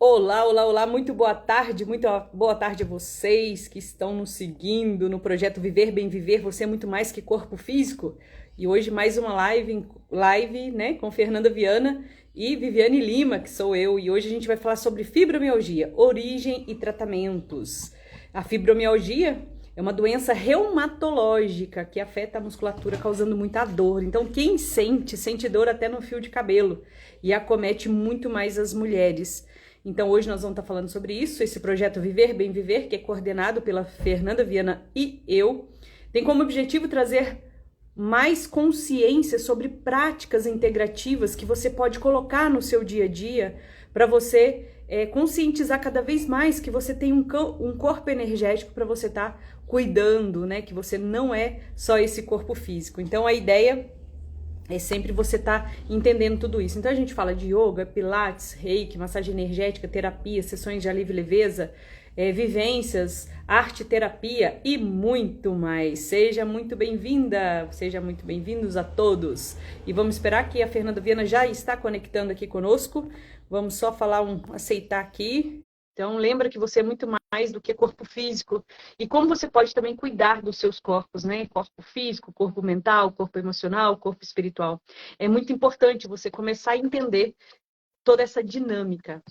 Olá, olá, olá, muito boa tarde a vocês que estão nos seguindo no projeto Viver Bem Viver, você é muito mais que corpo físico. E hoje mais uma live, né, com Fernanda Viana e Viviane Lima, que sou eu, e hoje a gente vai falar sobre fibromialgia, origem e tratamentos. A fibromialgia é uma doença reumatológica que afeta a musculatura, causando muita dor. Então, quem sente dor até no fio de cabelo e acomete muito mais as mulheres. Então, hoje nós vamos estar falando sobre isso, esse projeto Viver Bem Viver, que é coordenado pela Fernanda Viana e eu, tem como objetivo trazer mais consciência sobre práticas integrativas que você pode colocar no seu dia a dia para você conscientizar cada vez mais que você tem um corpo energético para você estar cuidando, né? Que você não é só esse corpo físico. Então, a ideia é sempre você tá entendendo tudo isso. Então a gente fala de yoga, pilates, reiki, massagem energética, terapia, sessões de alívio e leveza, vivências, arte terapia e muito mais. Seja muito bem-vinda, seja muito bem-vindos a todos. E vamos esperar que a Fernanda Viana já está conectando aqui conosco. Vamos só falar aceitar aqui. Então, lembra que você é muito mais do que corpo físico. E como você pode também cuidar dos seus corpos, né? Corpo físico, corpo mental, corpo emocional, corpo espiritual. É muito importante você começar a entender toda essa dinâmica.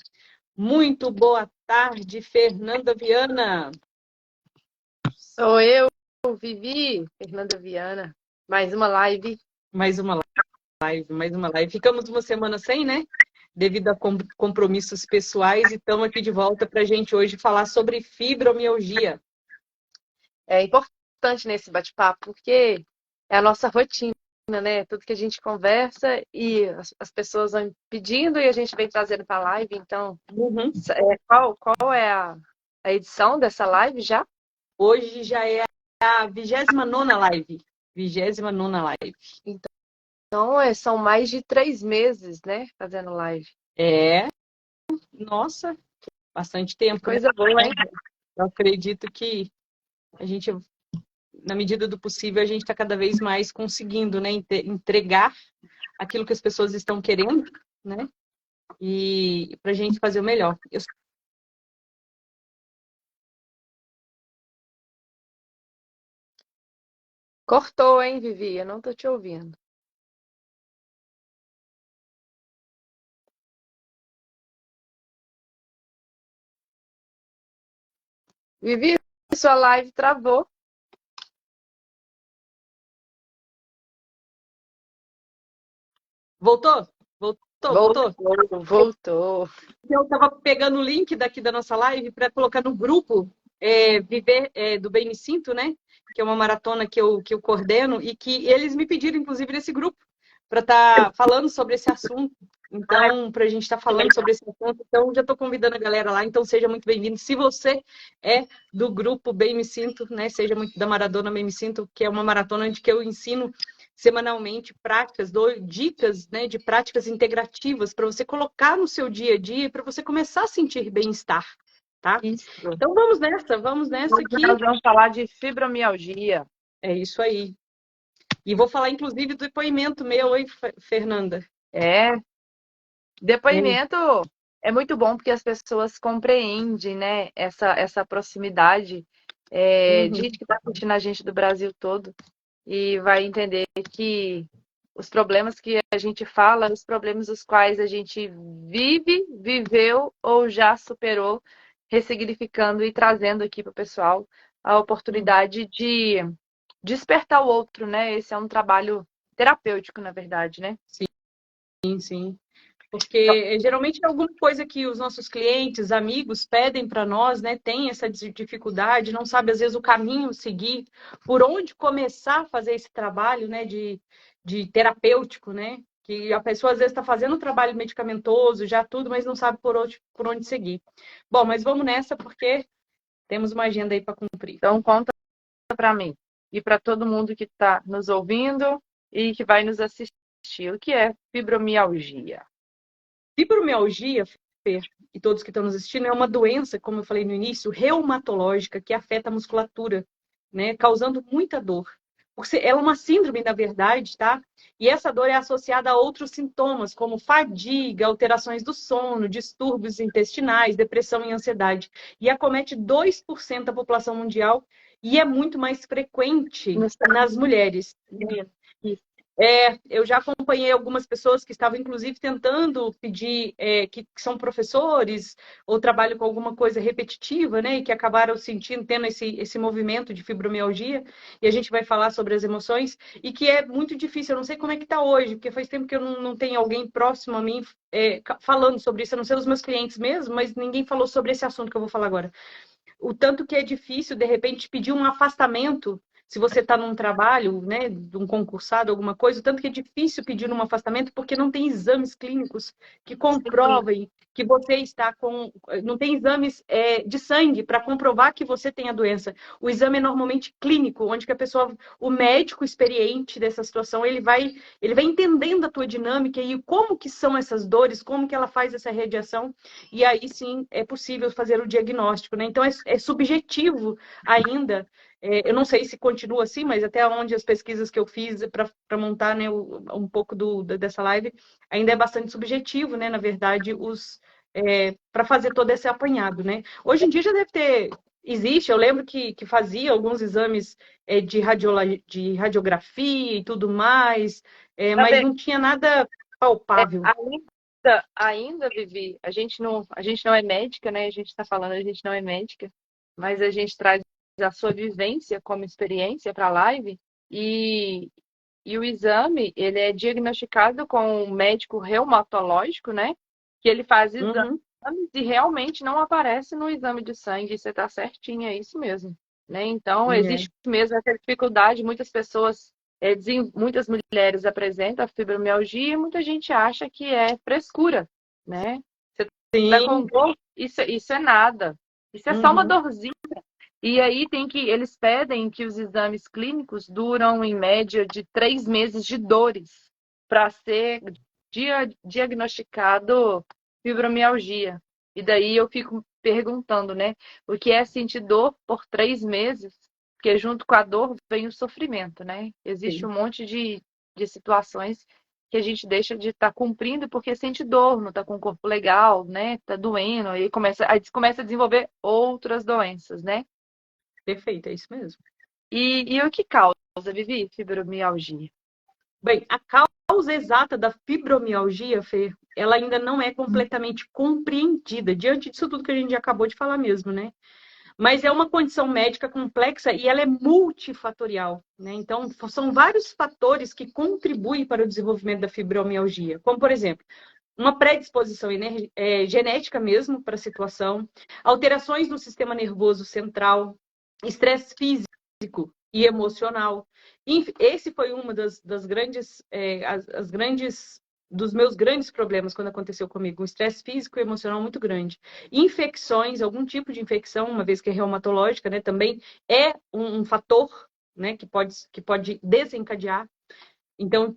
Muito boa tarde, Fernanda Viana. Sou eu, Vivi, Fernanda Viana. Mais uma live. Mais uma live. Ficamos uma semana sem, né? Devido a compromissos pessoais, e estamos aqui de volta para a gente hoje falar sobre fibromialgia. É importante nesse bate-papo, porque é a nossa rotina, né? Tudo que a gente conversa e as pessoas vão pedindo e a gente vem trazendo para a live. Então, Uhum. qual é a edição dessa live já? Hoje já é a 29ª live. 29ª live. Então, são mais de 3 meses, né? Fazendo live. Nossa, bastante tempo, né? Coisa boa, hein? Eu acredito que a gente, na medida do possível, a gente está cada vez mais conseguindo, né, entregar aquilo que as pessoas estão querendo, né? E para a gente fazer o melhor. Cortou, hein, Vivi? Eu não tô te ouvindo. Vivi, sua live travou. Voltou? Voltou? Voltou. Eu estava pegando o link daqui da nossa live para colocar no grupo Viver do Bem Me Sinto, né? Que é uma maratona que eu coordeno e que eles me pediram, inclusive, nesse grupo, para estar falando sobre esse assunto. Então, para a gente estar falando sobre esse assunto, então já estou convidando a galera lá, então seja muito bem-vindo. Se você é do grupo Bem Me Sinto, né? Seja muito da Maratona Bem Me Sinto, que é uma maratona onde que eu ensino semanalmente práticas, dou dicas, né, de práticas integrativas para você colocar no seu dia a dia para você começar a sentir bem-estar, tá? Isso. Então vamos nessa Hoje aqui. nós vamos falar de fibromialgia. É isso aí. E vou falar, inclusive, do depoimento meu, hein, Fernanda? Depoimento é muito bom porque as pessoas compreendem, né, essa proximidade de Uhum. gente que está assistindo a gente do Brasil todo e vai entender que os problemas que a gente fala, os problemas os quais a gente viveu ou já superou, ressignificando e trazendo aqui para o pessoal a oportunidade de despertar o outro, né? Esse é um trabalho terapêutico, na verdade, né? Sim. Porque geralmente é alguma coisa que os nossos clientes, amigos pedem para nós, né? Tem essa dificuldade, não sabe às vezes o caminho seguir, por onde começar a fazer esse trabalho, né? De terapêutico, né? Que a pessoa às vezes está fazendo um trabalho medicamentoso, já tudo, mas não sabe por onde seguir. Bom, mas vamos nessa porque temos uma agenda aí para cumprir. Então, conta para mim e para todo mundo que está nos ouvindo e que vai nos assistir. O que é fibromialgia? Fibromialgia, Fer, e todos que estão nos assistindo, é uma doença, como eu falei no início, reumatológica que afeta a musculatura, né, causando muita dor. ela é uma síndrome, na verdade, tá? E essa dor é associada a outros sintomas, como fadiga, alterações do sono, distúrbios intestinais, depressão e ansiedade. E acomete 2% da população mundial e é muito mais frequente nas mulheres. Eu já acompanhei algumas pessoas que estavam, inclusive, tentando pedir, que são professores ou trabalham com alguma coisa repetitiva, né? E que acabaram sentindo, tendo esse movimento de fibromialgia. E a gente vai falar sobre as emoções. E que é muito difícil. Eu não sei como é que está hoje, porque faz tempo que eu não tenho alguém próximo a mim falando sobre isso. A não ser os meus clientes mesmo, mas ninguém falou sobre esse assunto que eu vou falar agora. O tanto que é difícil, de repente, pedir um afastamento se você está num trabalho, né, de um concursado, alguma coisa, o tanto que é difícil pedir um afastamento porque não tem exames clínicos que comprovem que você está com... Não tem exames de sangue para comprovar que você tem a doença. O exame é normalmente clínico, onde que a pessoa, o médico experiente dessa situação, ele vai entendendo a tua dinâmica e como que são essas dores, como que ela faz essa radiação, e aí sim é possível fazer o diagnóstico, né? Então é subjetivo ainda. Eu não sei se continua assim, mas até onde as pesquisas que eu fiz para montar, né, um pouco dessa live, ainda é bastante subjetivo, né, na verdade, para fazer todo esse apanhado, né? Hoje em dia já deve ter, existe, eu lembro que fazia alguns exames de radiografia e tudo mais, mas não tinha nada palpável. Ainda, Vivi, a gente não é médica, né? A gente está falando, a gente não é médica, mas a gente traz a sua vivência como experiência para a live e o exame, ele é diagnosticado com um médico reumatológico, né? Que ele faz exames e realmente não aparece no exame de sangue. Você está certinho, é isso mesmo, né? Então, existe mesmo essa dificuldade. Muitas pessoas, muitas mulheres apresentam a fibromialgia e muita gente acha que é frescura, né? Você está com dor, isso é nada. Isso é só uma dorzinha. E aí eles pedem que os exames clínicos duram em média de 3 meses de dores para ser diagnosticado fibromialgia. E daí eu fico perguntando, né? O que é sentir dor por 3 meses? Porque junto com a dor vem o sofrimento, né? Existe um monte de situações que a gente deixa de estar cumprindo porque sente dor, não está com o corpo legal, né? Está doendo, aí começa a desenvolver outras doenças, né? Perfeito, é isso mesmo. E o que causa, Vivi, fibromialgia? Bem, a causa exata da fibromialgia, Fê, ela ainda não é completamente compreendida, diante disso tudo que a gente já acabou de falar mesmo, né? Mas é uma condição médica complexa e ela é multifatorial, né? Então, são vários fatores que contribuem para o desenvolvimento da fibromialgia, como, por exemplo, uma predisposição genética mesmo para a situação, alterações no sistema nervoso central, estresse físico e emocional. Esse foi uma das grandes, dos meus grandes problemas quando aconteceu comigo, um estresse físico e emocional muito grande. Infecções, algum tipo de infecção, uma vez que é reumatológica, né, também é um fator, né, que pode desencadear. Então,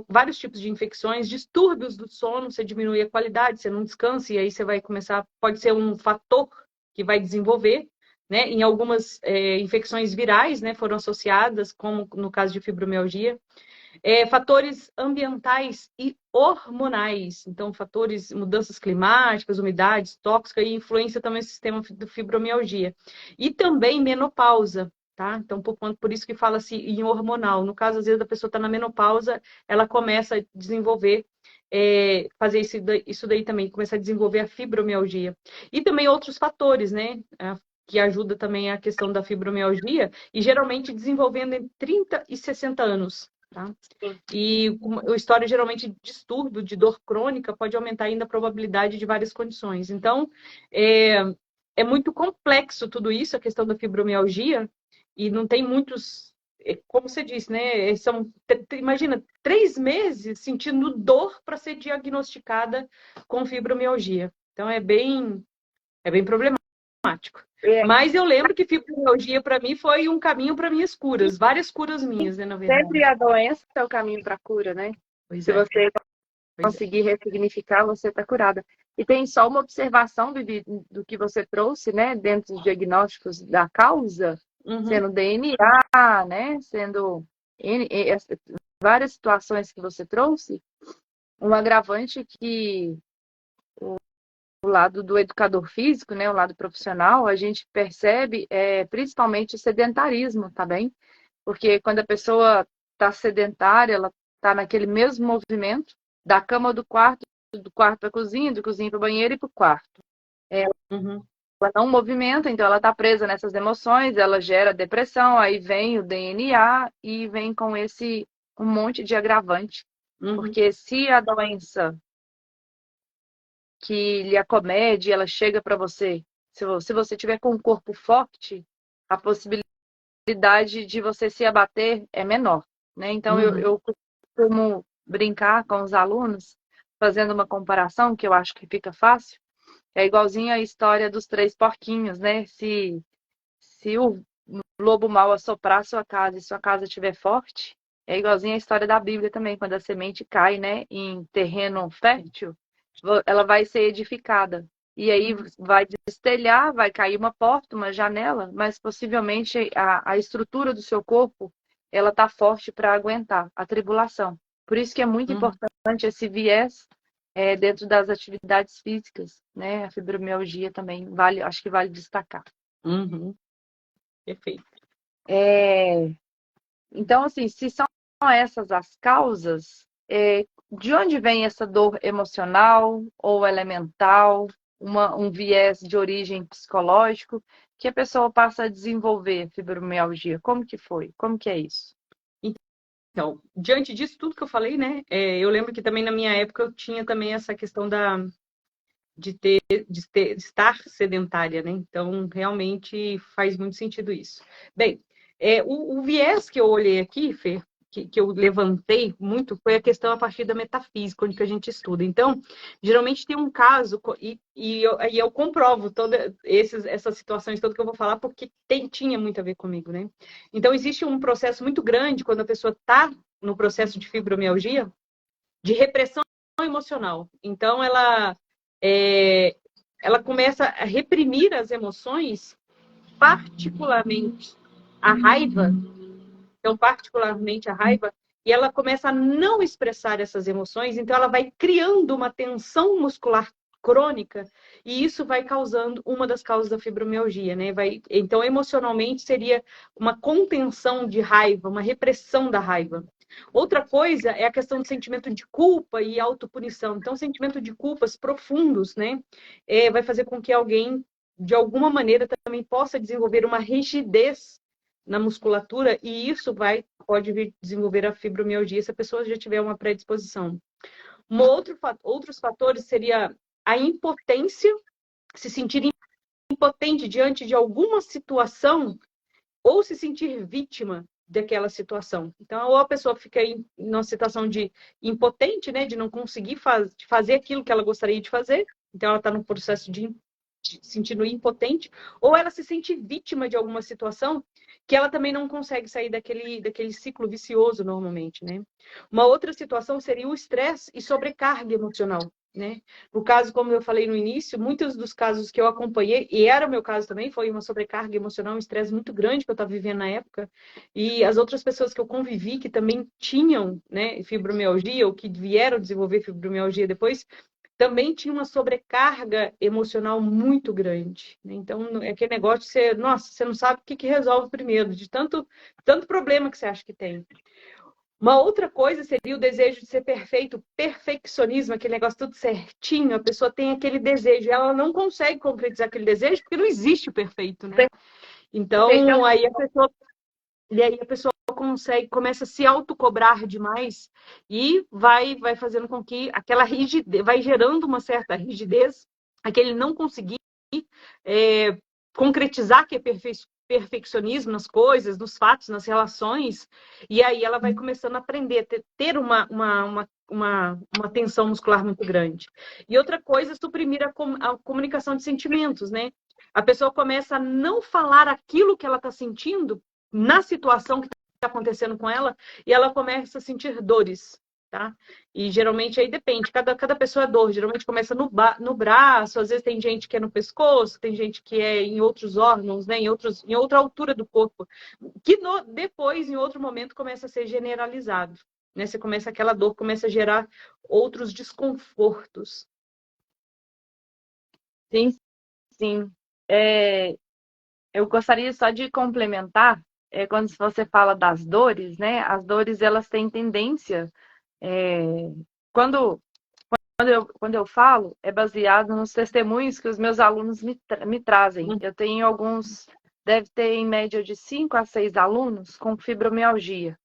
vários tipos de infecções, distúrbios do sono, você diminui a qualidade, você não descansa, e aí você vai começar, pode ser um fator que vai desenvolver, né? Em algumas infecções virais, né, foram associadas, como no caso de fibromialgia. Fatores ambientais e hormonais, então fatores, mudanças climáticas, umidades, tóxica e influência também no sistema do fibromialgia. E também menopausa, tá? Então, por isso que fala-se em hormonal. No caso, às vezes, a pessoa está na menopausa, ela começa a desenvolver, fazer isso daí também, começar a desenvolver a fibromialgia. E também outros fatores, né? Que ajuda também a questão da fibromialgia, e geralmente desenvolvendo entre 30 e 60 anos. Tá? E a história geralmente de distúrbio, de dor crônica, pode aumentar ainda a probabilidade de várias condições. Então, é muito complexo tudo isso, a questão da fibromialgia, e não tem muitos, como você disse, né? Imagina, 3 meses sentindo dor para ser diagnosticada com fibromialgia. Então, é bem problemático. Mas eu lembro que fibromialgia, para mim, foi um caminho para minhas curas. Várias curas minhas, né, na verdade. Sempre a doença é o caminho para a cura, né? Se você conseguir ressignificar, você está curada. E tem só uma observação, Vivi, do que você trouxe, né? Dentro dos diagnósticos da causa, sendo DNA, né? Sendo várias situações que você trouxe, um agravante que o lado do educador físico, né, o lado profissional, a gente percebe principalmente o sedentarismo, tá bem? Porque quando a pessoa está sedentária, ela está naquele mesmo movimento da cama ao do quarto para a cozinha, do cozinha para o banheiro e para o quarto. Uhum, Ela não movimenta, então ela está presa nessas emoções, ela gera depressão, aí vem o DNA e vem com esse um monte de agravante. uhum, Porque se a doença que lhe acomete, ela chega para você, se você tiver com um corpo forte, a possibilidade de você se abater é menor, né? Então uhum, eu costumo brincar com os alunos, fazendo uma comparação que eu acho que fica fácil, é igualzinho a história dos três porquinhos, né? Se o lobo mau assoprar sua casa e sua casa estiver forte, é igualzinho a história da Bíblia também, quando a semente cai, né, em terreno fértil, ela vai ser edificada. E aí uhum, vai destelhar, vai cair uma porta, uma janela, mas possivelmente a estrutura do seu corpo, ela está forte para aguentar a tribulação. Por isso que é muito uhum, importante esse viés dentro das atividades físicas, né? A fibromialgia também vale, acho que vale destacar. uhum. Perfeito. É, Então, assim, se são essas as causas, de onde vem essa dor emocional ou elemental, um viés de origem psicológico, que a pessoa passa a desenvolver fibromialgia? Como que foi? Como que é isso? Então, diante disso tudo que eu falei, né, eu lembro que também na minha época eu tinha também essa questão de estar sedentária, né? Então, realmente faz muito sentido isso. Bem, o viés que eu olhei aqui, Fer, que eu levantei muito, foi a questão a partir da metafísica, onde que a gente estuda. Então, geralmente tem um caso, e eu comprovo todas essas situações todas que eu vou falar, porque tinha muito a ver comigo, né? Então, existe um processo muito grande quando a pessoa está no processo de fibromialgia, de repressão emocional. Então, é, ela começa a reprimir as emoções, particularmente a raiva, então, particularmente a raiva, e ela começa a não expressar essas emoções, então ela vai criando uma tensão muscular crônica, e isso vai causando uma das causas da fibromialgia, né? Então, emocionalmente, seria uma contenção de raiva, uma repressão da raiva. Outra coisa é a questão do sentimento de culpa e autopunição. Então, sentimento de culpas profundos, né? Vai fazer com que alguém, de alguma maneira, também possa desenvolver uma rigidez na musculatura e isso pode vir desenvolver a fibromialgia se a pessoa já tiver uma predisposição. Outros fatores seria a impotência, se sentir impotente diante de alguma situação ou se sentir vítima daquela situação. Então, ou a pessoa fica em uma situação de impotente, né, de não conseguir fazer aquilo que ela gostaria de fazer, então ela está no processo de sentindo impotente, ou ela se sente vítima de alguma situação que ela também não consegue sair daquele ciclo vicioso normalmente, né? Uma outra situação seria o estresse e sobrecarga emocional, né? No caso, como eu falei no início, muitos dos casos que eu acompanhei, e era o meu caso também, foi uma sobrecarga emocional, um estresse muito grande que eu estava vivendo na época, e as outras pessoas que eu convivi que também tinham, né, fibromialgia ou que vieram desenvolver fibromialgia depois, também tinha uma sobrecarga emocional muito grande, né? Então, é aquele negócio de você, nossa, você não sabe o que resolve primeiro, de tanto problema que você acha que tem. Uma outra coisa seria o desejo de ser perfeito, perfeccionismo, aquele negócio tudo certinho, a pessoa tem aquele desejo, ela não consegue concretizar aquele desejo porque não existe o perfeito, né? Então, aí a pessoa começa a se autocobrar demais e vai fazendo com que aquela rigidez, vai gerando uma certa rigidez, aquele não conseguir é, concretizar que é perfeccionismo nas coisas, nos fatos, nas relações, e aí ela vai começando a aprender a ter uma tensão muscular muito grande. E outra coisa, suprimir a comunicação de sentimentos, né? A pessoa começa a não falar aquilo que ela está sentindo na situação que está acontecendo com ela e ela começa a sentir dores. tá? E geralmente aí depende, cada pessoa é dor, geralmente começa no braço, às vezes tem gente que é no pescoço, tem gente que é em outros órgãos, né? Em outra altura do corpo, que depois, em outro momento, começa a ser generalizado, né? Você começa, aquela dor começa a gerar outros desconfortos. Sim, sim. Eu gostaria só de complementar, quando você fala das dores, né? As dores, elas têm tendência, é, quando, quando eu falo, é baseado nos testemunhos que os meus alunos me trazem. Eu tenho alguns, deve ter em média de 5 a 6 alunos com fibromialgia.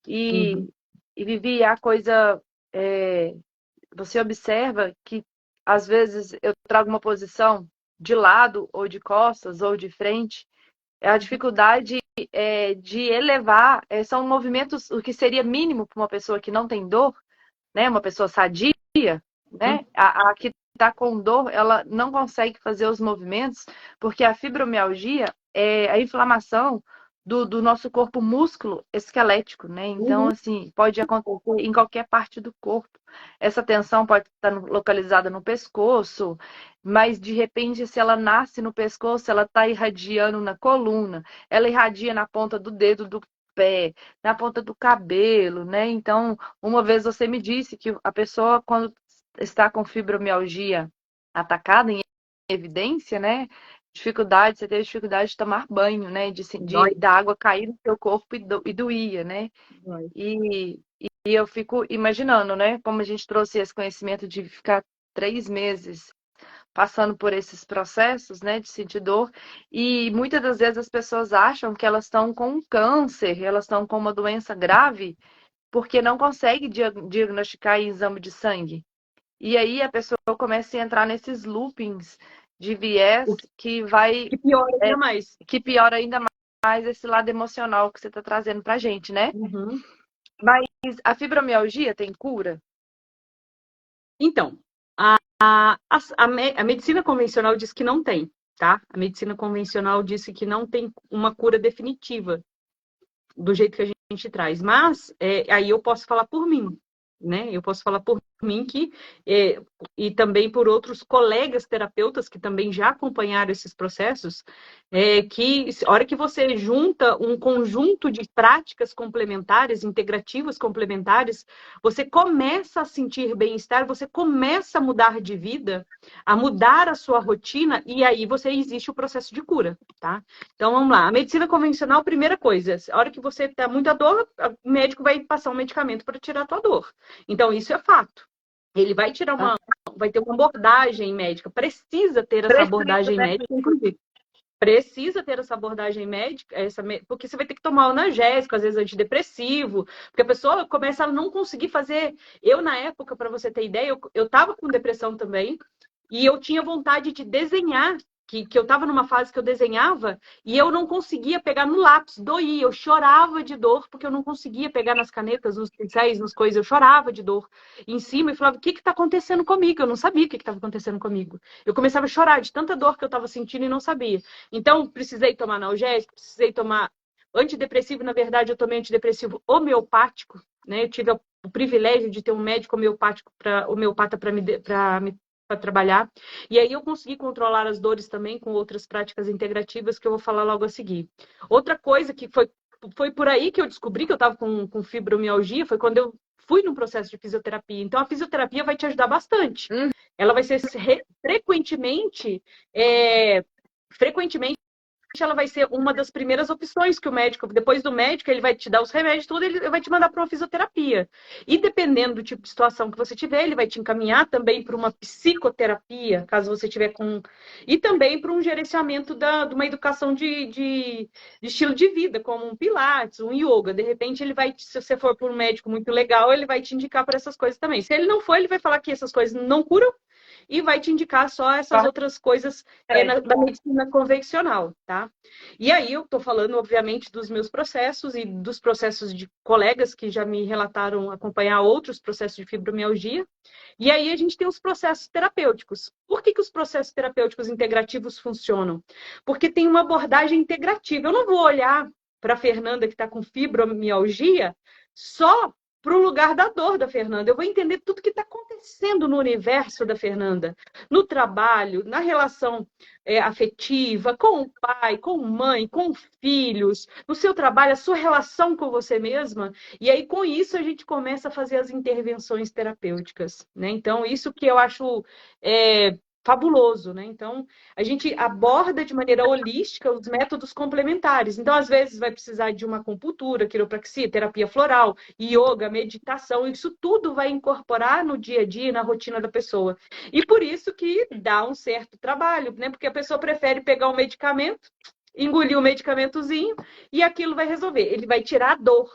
E, e Vivi, a coisa, você observa que às vezes eu trago uma posição de lado, ou de costas, ou de frente, a dificuldade de elevar, são movimentos, o que seria mínimo para uma pessoa que não tem dor, né? Uma pessoa sadia, né? A que está com dor, ela não consegue fazer os movimentos, porque a fibromialgia é a inflamação do nosso corpo músculo esquelético, né? Então, assim, pode acontecer em qualquer parte do corpo. Essa tensão pode estar localizada no pescoço, mas de repente, se ela nasce no pescoço, ela está irradiando na coluna, ela irradia na ponta do dedo do pé, na ponta do cabelo, né? Então, uma vez você me disse que a pessoa, quando está com fibromialgia atacada em evidência, né? Dificuldade, você teve dificuldade de tomar banho, né? Da água cair no seu corpo e doía, né? E eu fico imaginando, né? Como a gente trouxe esse conhecimento de ficar 3 meses passando por esses processos, né, de sentir dor, e muitas das vezes as pessoas acham que elas estão com um câncer, elas estão com uma doença grave, porque não consegue diagnosticar em exame de sangue. E aí a pessoa começa a entrar nesses loopings de viés que vai... Que piora ainda mais. Que piora ainda mais esse lado emocional que você está trazendo pra gente, né? Mas a fibromialgia tem cura? Então, a medicina convencional diz que não tem, tá? A medicina convencional disse que não tem uma cura definitiva do jeito que a gente traz. Mas aí eu posso falar por mim, né? Eu posso falar por mim e também por outros colegas terapeutas que também já acompanharam esses processos, que a hora que você junta um conjunto de práticas complementares, integrativas complementares, você começa a sentir bem-estar, você começa a mudar de vida, a mudar a sua rotina, e aí existe o processo de cura, tá? Então, vamos lá. A medicina convencional, primeira coisa, a hora que você está muita dor, o médico vai passar um medicamento para tirar a tua dor. Então, isso é fato. Ele vai vai ter uma abordagem médica, precisa ter essa abordagem médica, inclusive. Precisa ter essa abordagem médica, porque você vai ter que tomar analgésico, às vezes antidepressivo, porque a pessoa começa a não conseguir fazer. Eu, na época, para você ter ideia, eu estava com depressão também, e eu tinha vontade de desenhar, que eu estava numa fase que eu desenhava, e eu não conseguia pegar no lápis, doía, eu chorava de dor, porque eu não conseguia pegar nas canetas, nos pincéis, nas coisas, eu chorava de dor em cima, e falava, o que está acontecendo comigo? Eu não sabia o que estava acontecendo comigo. Eu começava a chorar de tanta dor que eu estava sentindo e não sabia. Então, precisei tomar analgésico, precisei tomar antidepressivo. Na verdade, eu tomei antidepressivo homeopático, né? Eu tive o privilégio de ter um médico homeopata para trabalhar. E aí eu consegui controlar as dores também com outras práticas integrativas que eu vou falar logo a seguir. Outra coisa que foi por aí que eu descobri que eu estava com fibromialgia, foi quando eu fui num processo de fisioterapia. Então, a fisioterapia vai te ajudar bastante. Ela vai ser frequentemente ela vai ser uma das primeiras opções que o médico, depois do médico, ele vai te dar os remédios, tudo, ele vai te mandar para uma fisioterapia. E dependendo do tipo de situação que você tiver, ele vai te encaminhar também para uma psicoterapia, caso você tiver com... E também para um gerenciamento de uma educação de estilo de vida, como um pilates, um yoga. De repente, ele vai, se você for por um médico muito legal, ele vai te indicar para essas coisas também. Se ele não for, ele vai falar que essas coisas não curam, e vai te indicar só essas outras coisas da medicina convencional, tá? E aí eu estou falando, obviamente, dos meus processos e dos processos de colegas que já me relataram acompanhar outros processos de fibromialgia. E aí a gente tem os processos terapêuticos. Por que os processos terapêuticos integrativos funcionam? Porque tem uma abordagem integrativa. Eu não vou olhar para a Fernanda que está com fibromialgia só para o lugar da dor da Fernanda. Eu vou entender tudo que está acontecendo no universo da Fernanda, no trabalho, na relação afetiva, com o pai, com a mãe, com filhos, no seu trabalho, a sua relação com você mesma. E aí, com isso, a gente começa a fazer as intervenções terapêuticas, né? Então, isso que eu acho fabuloso, né? Então, a gente aborda de maneira holística os métodos complementares. Então, às vezes, vai precisar de uma acupuntura, quiropraxia, terapia floral, yoga, meditação, isso tudo vai incorporar no dia a dia, na rotina da pessoa. E por isso que dá um certo trabalho, né? Porque a pessoa prefere pegar um medicamento, engolir o medicamentozinho e aquilo vai resolver. Ele vai tirar a dor,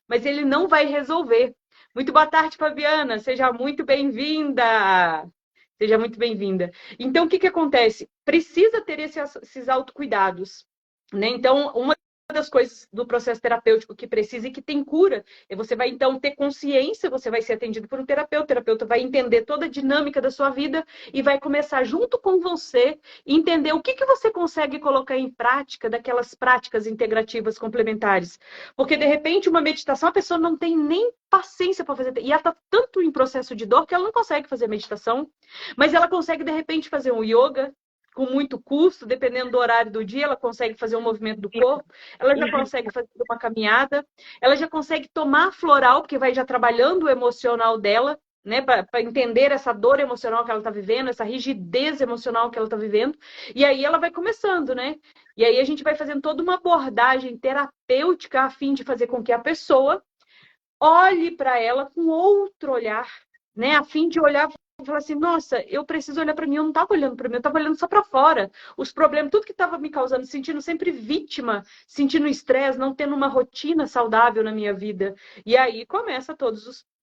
mas ele não vai resolver. Muito boa tarde, Fabiana. Seja muito bem-vinda. Seja muito bem-vinda. Então, o que acontece? Precisa ter esses autocuidados, né? Então, uma das coisas do processo terapêutico que precisa e que tem cura, você vai então ter consciência, você vai ser atendido por um terapeuta, o terapeuta vai entender toda a dinâmica da sua vida e vai começar junto com você entender o que você consegue colocar em prática daquelas práticas integrativas complementares. Porque de repente uma meditação a pessoa não tem nem paciência para fazer, e ela está tanto em processo de dor que ela não consegue fazer meditação, mas ela consegue de repente fazer um yoga com muito custo, dependendo do horário do dia, ela consegue fazer um movimento do corpo, ela já consegue fazer uma caminhada, ela já consegue tomar floral, porque vai já trabalhando o emocional dela, né, para entender essa dor emocional que ela está vivendo, essa rigidez emocional que ela está vivendo, e aí ela vai começando, né? E aí a gente vai fazendo toda uma abordagem terapêutica a fim de fazer com que a pessoa olhe para ela com outro olhar, né? A fim de olhar e falar assim, nossa, eu preciso olhar para mim, eu não estava olhando para mim, eu estava olhando só para fora. Os problemas, tudo que estava me causando, sentindo sempre vítima, sentindo estresse, não tendo uma rotina saudável na minha vida. E aí começa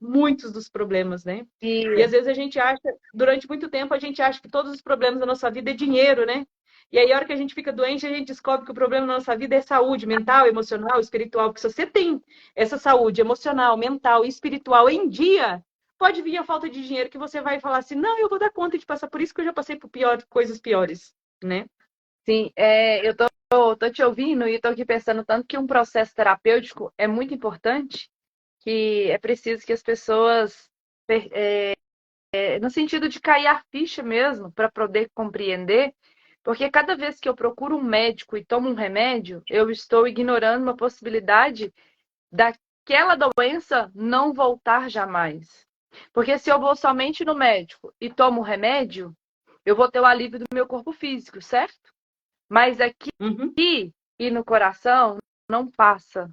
muitos dos problemas, né? E às vezes a gente acha, durante muito tempo, a gente acha que todos os problemas da nossa vida é dinheiro, né? E aí, a hora que a gente fica doente, a gente descobre que o problema da nossa vida é saúde mental, emocional, espiritual. Porque se você tem essa saúde emocional, mental e espiritual em dia, pode vir a falta de dinheiro que você vai falar assim, não, eu vou dar conta de passar por isso que eu já passei por coisas piores, né? Sim, eu tô te ouvindo e tô aqui pensando tanto que um processo terapêutico é muito importante, que é preciso que as pessoas, no sentido de cair a ficha mesmo, para poder compreender, porque cada vez que eu procuro um médico e tomo um remédio, eu estou ignorando uma possibilidade daquela doença não voltar jamais. Porque se eu vou somente no médico e tomo o remédio, eu vou ter o alívio do meu corpo físico, certo? Mas aqui e no coração não passa.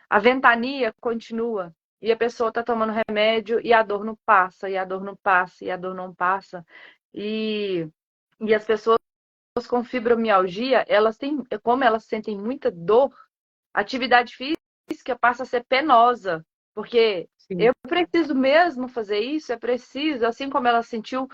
A ventania continua. E a pessoa está tomando remédio e a dor não passa, e a dor não passa, e a dor não passa. E as pessoas com fibromialgia, elas têm, como elas sentem muita dor, a atividade física passa a ser penosa, porque eu preciso mesmo fazer isso, é preciso, assim como ela sentiu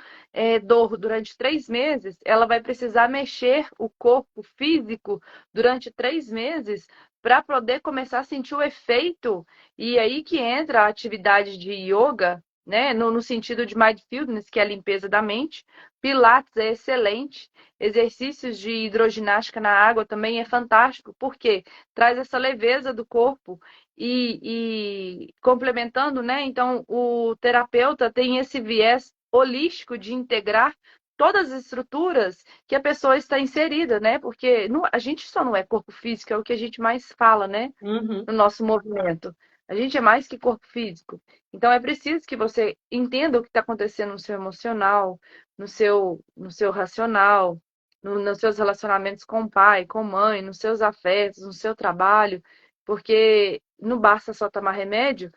dor durante 3 meses, ela vai precisar mexer o corpo físico durante 3 meses para poder começar a sentir o efeito. E aí que entra a atividade de yoga, né? No sentido de mindfulness, que é a limpeza da mente. Pilates é excelente. Exercícios de hidroginástica na água também é fantástico, porque traz essa leveza do corpo e complementando, né? Então, o terapeuta tem esse viés holístico de integrar todas as estruturas que a pessoa está inserida, né? Porque a gente só não é corpo físico, é o que a gente mais fala, né? No nosso movimento. A gente é mais que corpo físico. Então, é preciso que você entenda o que está acontecendo no seu emocional, no seu racional, nos seus relacionamentos com o pai, com a mãe, nos seus afetos, no seu trabalho, porque não basta só tomar remédio,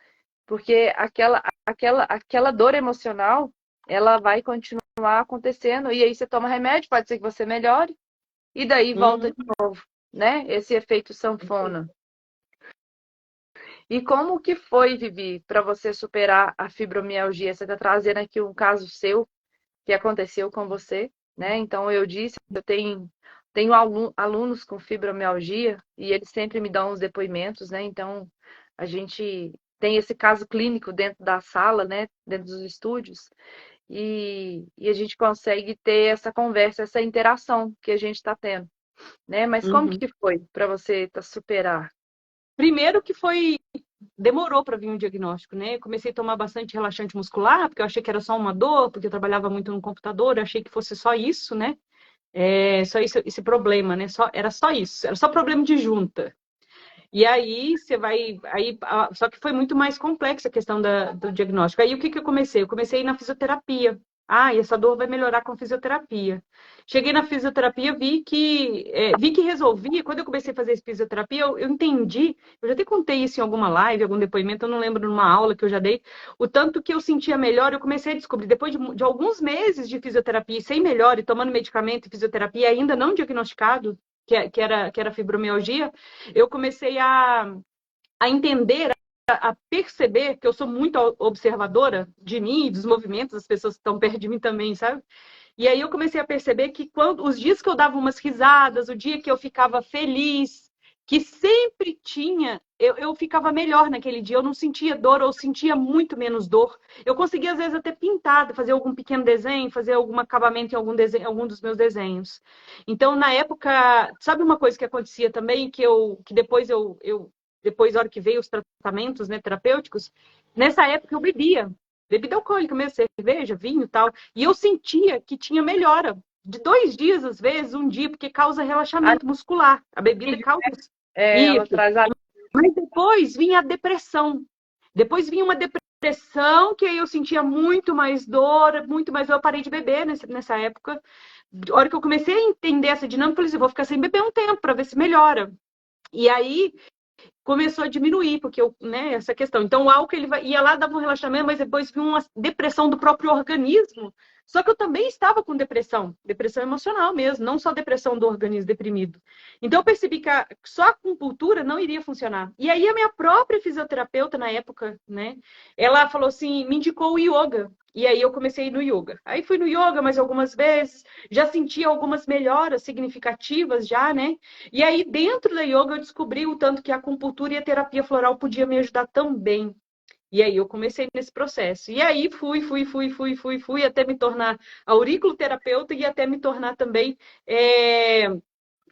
porque aquela dor emocional, ela vai continuar acontecendo, e aí você toma remédio, pode ser que você melhore, e daí volta de novo, né? Esse efeito sanfona. E como que foi, Vivi, para você superar a fibromialgia? Você está trazendo aqui um caso seu que aconteceu com você, né? Então, eu disse, eu tenho alunos com fibromialgia e eles sempre me dão os depoimentos, né? Então, a gente tem esse caso clínico dentro da sala, né? Dentro dos estúdios, e a gente consegue ter essa conversa, essa interação que a gente está tendo, né? Mas como que foi para você superar? Primeiro que foi demorou para vir um diagnóstico, né? Eu comecei a tomar bastante relaxante muscular, porque eu achei que era só uma dor, porque eu trabalhava muito no computador, eu achei que fosse só isso, né? Só isso, esse problema, né? Era só isso, era só problema de junta. E aí você vai. Só que foi muito mais complexa a questão do diagnóstico. Aí o que eu comecei? Eu comecei a ir na fisioterapia. Ah, e essa dor vai melhorar com fisioterapia. Cheguei na fisioterapia, vi que resolvia. Quando eu comecei a fazer fisioterapia, eu entendi. Eu já até contei isso em alguma live, algum depoimento, eu não lembro numa aula que eu já dei. O tanto que eu sentia melhor, eu comecei a descobrir. Depois de alguns meses de fisioterapia, sem melhor, e tomando medicamento e fisioterapia, ainda não diagnosticado, que era fibromialgia, eu comecei a entender, a perceber que eu sou muito observadora de mim, dos movimentos das pessoas que estão perto de mim também, sabe? E aí eu comecei a perceber que os dias que eu dava umas risadas, o dia que eu ficava feliz, que sempre tinha, eu ficava melhor naquele dia, eu não sentia dor, ou sentia muito menos dor. Eu conseguia, às vezes, até pintar, fazer algum pequeno desenho, fazer algum acabamento em algum desenho, algum dos meus desenhos. Então, na época, sabe uma coisa que acontecia também, que depois, na hora que veio os tratamentos, né, terapêuticos, nessa época eu bebia. Bebida alcoólica mesmo, cerveja, vinho e tal. E eu sentia que tinha melhora. De 2 dias, às vezes, um dia, porque causa relaxamento muscular. A bebida causa isso. Ela traz a... Mas depois vinha a depressão. Depois vinha uma depressão, que aí eu sentia muito mais dor, muito mais dor. Eu parei de beber nessa época. A hora que eu comecei a entender essa dinâmica, eu falei assim, vou ficar sem beber um tempo para ver se melhora. E aí começou a diminuir, porque né, essa questão. Então, o álcool ia lá, dava um relaxamento, mas depois vinha uma depressão do próprio organismo. Só que eu também estava com depressão emocional mesmo, não só depressão do organismo deprimido. Então, eu percebi que só a acupuntura não iria funcionar. E aí, a minha própria fisioterapeuta, na época, né, ela falou assim, me indicou o yoga. E aí, eu comecei no yoga. Aí, fui no yoga mais algumas vezes, já senti algumas melhoras significativas já, né? E aí, dentro da yoga, eu descobri o tanto que a acupuntura e a terapia floral podia me ajudar também. E aí, eu comecei nesse processo. E aí, fui, até me tornar auriculoterapeuta e até me tornar também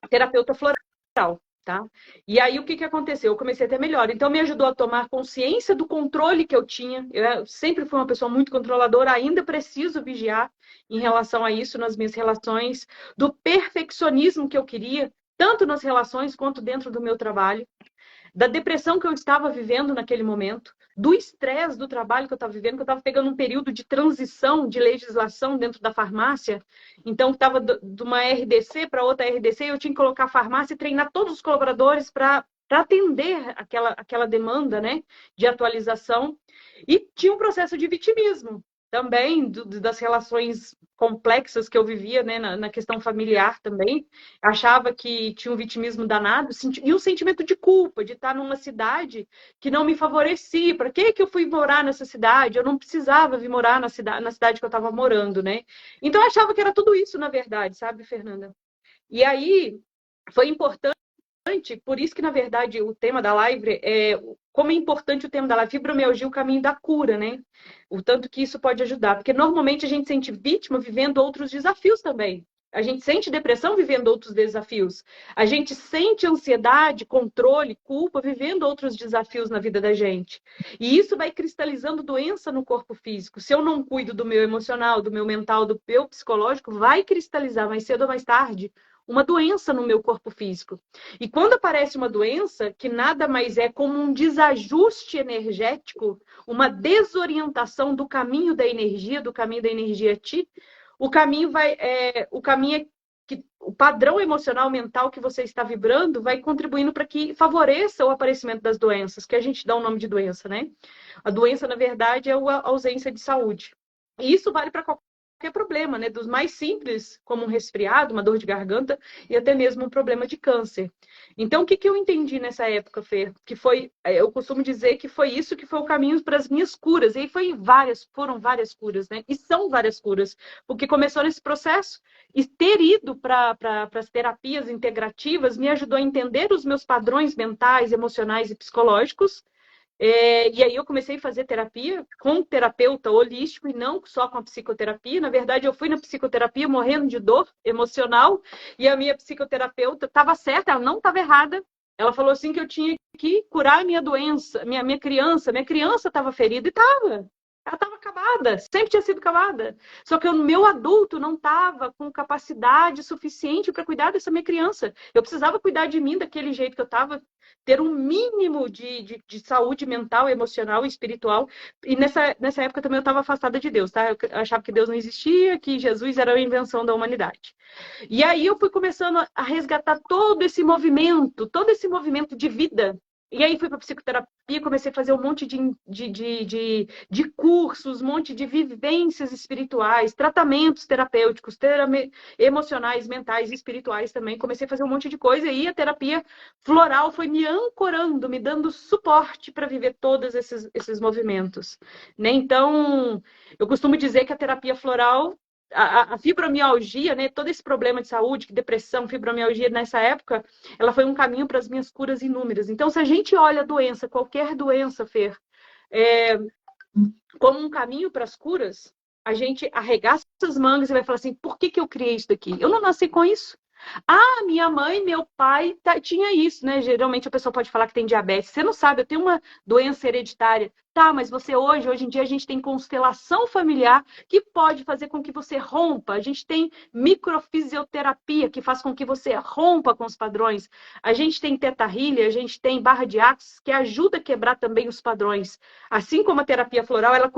terapeuta floral, tá? E aí, o que aconteceu? Eu comecei a ter melhor. Então, me ajudou a tomar consciência do controle que eu tinha. Eu sempre fui uma pessoa muito controladora, ainda preciso vigiar em relação a isso nas minhas relações, do perfeccionismo que eu queria, tanto nas relações quanto dentro do meu trabalho, da depressão que eu estava vivendo naquele momento, do estresse do trabalho que eu estava vivendo, que eu estava pegando um período de transição de legislação dentro da farmácia, então estava de uma RDC para outra RDC, eu tinha que colocar a farmácia e treinar todos os colaboradores para atender aquela demanda, né, de atualização, e tinha um processo de vitimismo também, das relações complexas que eu vivia, né, na questão familiar também, achava que tinha um vitimismo danado, e um sentimento de culpa, de estar numa cidade que não me favorecia. Para que eu fui morar nessa cidade? Eu não precisava vir morar na cidade que eu estava morando, né? Então, eu achava que era tudo isso, na verdade, sabe, Fernanda? E aí, foi importante, por isso que, na verdade, o tema da live como é importante o tema da live, fibromialgia, o caminho da cura, né? O tanto que isso pode ajudar. Porque, normalmente, a gente sente vítima vivendo outros desafios também. A gente sente depressão vivendo outros desafios. A gente sente ansiedade, controle, culpa, vivendo outros desafios na vida da gente. E isso vai cristalizando doença no corpo físico. Se eu não cuido do meu emocional, do meu mental, do meu psicológico, vai cristalizar mais cedo ou mais tarde uma doença no meu corpo físico. E quando aparece uma doença, que nada mais é como um desajuste energético, uma desorientação do caminho da energia ti, o caminho é que o padrão emocional mental que você está vibrando vai contribuindo para que favoreça o aparecimento das doenças, que a gente dá o nome de doença, né? A doença, na verdade, é a ausência de saúde. E isso vale para qualquer problema, né? Dos mais simples, como um resfriado, uma dor de garganta, e até mesmo um problema de câncer. Então, o que eu entendi nessa época, Fer? Que foi, eu costumo dizer que foi isso que foi o caminho para as minhas curas. E aí foram várias curas, né? E são várias curas, porque começou nesse processo. E ter ido para as terapias integrativas me ajudou a entender os meus padrões mentais, emocionais e psicológicos. E aí eu comecei a fazer terapia com um terapeuta holístico e não só com a psicoterapia. Na verdade, eu fui na psicoterapia morrendo de dor emocional e a minha psicoterapeuta estava certa, ela não estava errada. Ela falou assim que eu tinha que curar a minha doença, minha criança. Minha criança estava ferida e estava. Ela estava acabada, sempre tinha sido acabada. Só que o meu adulto não estava com capacidade suficiente para cuidar dessa minha criança. Eu precisava cuidar de mim daquele jeito que eu estava, ter um mínimo de saúde mental, emocional e espiritual. E nessa época também eu estava afastada de Deus, tá? Eu achava que Deus não existia, que Jesus era a invenção da humanidade. E aí eu fui começando a resgatar todo esse movimento de vida. E aí fui para psicoterapia, comecei a fazer um monte de cursos, um monte de vivências espirituais, tratamentos terapêuticos, emocionais, mentais e espirituais também. Comecei a fazer um monte de coisa e a terapia floral foi me ancorando, me dando suporte para viver todos esses movimentos. Né? Então, eu costumo dizer que a terapia floral a fibromialgia, né, todo esse problema de saúde, depressão, fibromialgia nessa época, ela foi um caminho para as minhas curas inúmeras. Então, se a gente olha a doença, qualquer doença, Fer, é, como um caminho para as curas, a gente arregaça as mangas e vai falar assim, por que eu criei isso daqui? Eu não nasci com isso. Ah, minha mãe, meu pai tinha isso, né? Geralmente a pessoa pode falar que tem diabetes. Você não sabe, eu tenho uma doença hereditária. Tá, mas você hoje em dia, a gente tem constelação familiar que pode fazer com que você rompa. A gente tem microfisioterapia que faz com que você rompa com os padrões. A gente tem teta healing, a gente tem barra de axis que ajuda a quebrar também os padrões. Assim como a terapia floral, ela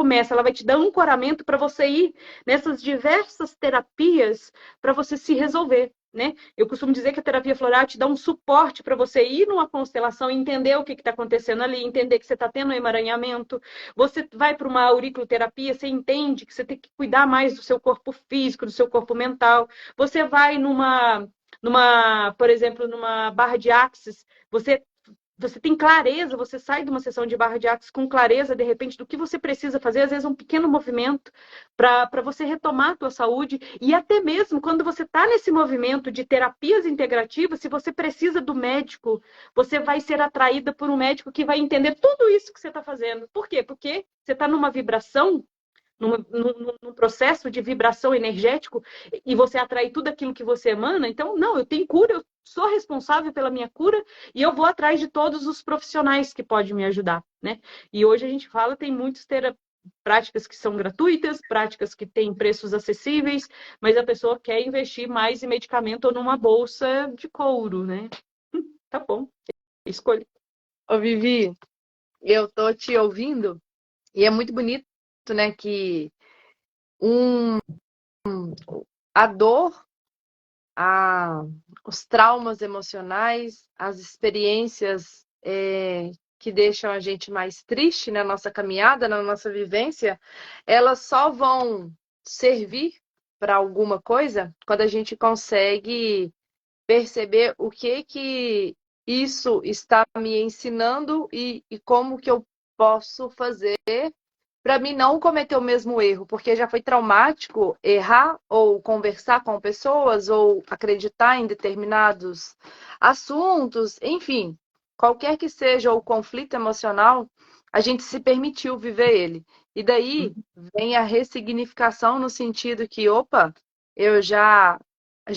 vai te dar um ancoramento para você ir nessas diversas terapias para você se resolver. Né? Eu costumo dizer que a terapia floral te dá um suporte para você ir numa constelação, entender o que está acontecendo ali, entender que você está tendo um emaranhamento. Você vai para uma auriculoterapia, você entende que você tem que cuidar mais do seu corpo físico, do seu corpo mental. Você vai por exemplo, numa barra de axis, você tem clareza, você sai de uma sessão de barra de axis com clareza, de repente, do que você precisa fazer, às vezes um pequeno movimento para você retomar a tua saúde, e até mesmo quando você está nesse movimento de terapias integrativas, se você precisa do médico, você vai ser atraída por um médico que vai entender tudo isso que você está fazendo. Por quê? Porque você está numa vibração, num processo de vibração energético e você atrai tudo aquilo que você emana. Então, não, eu tenho cura, eu sou responsável pela minha cura e eu vou atrás de todos os profissionais que podem me ajudar, né? E hoje a gente fala, tem muitas práticas que são gratuitas, práticas que têm preços acessíveis, mas a pessoa quer investir mais em medicamento ou numa bolsa de couro, né? Tá bom, escolha. Ô, Vivi, eu tô te ouvindo e é muito bonito, né, que um, a dor, a, os traumas emocionais, as experiências que deixam a gente mais triste na nossa caminhada, na nossa vivência, elas só vão servir para alguma coisa quando a gente consegue perceber o que isso está me ensinando e como que eu posso fazer para mim não cometer o mesmo erro, porque já foi traumático errar ou conversar com pessoas ou acreditar em determinados assuntos, enfim, qualquer que seja o conflito emocional, a gente se permitiu viver ele. E daí vem a ressignificação no sentido que, opa, eu já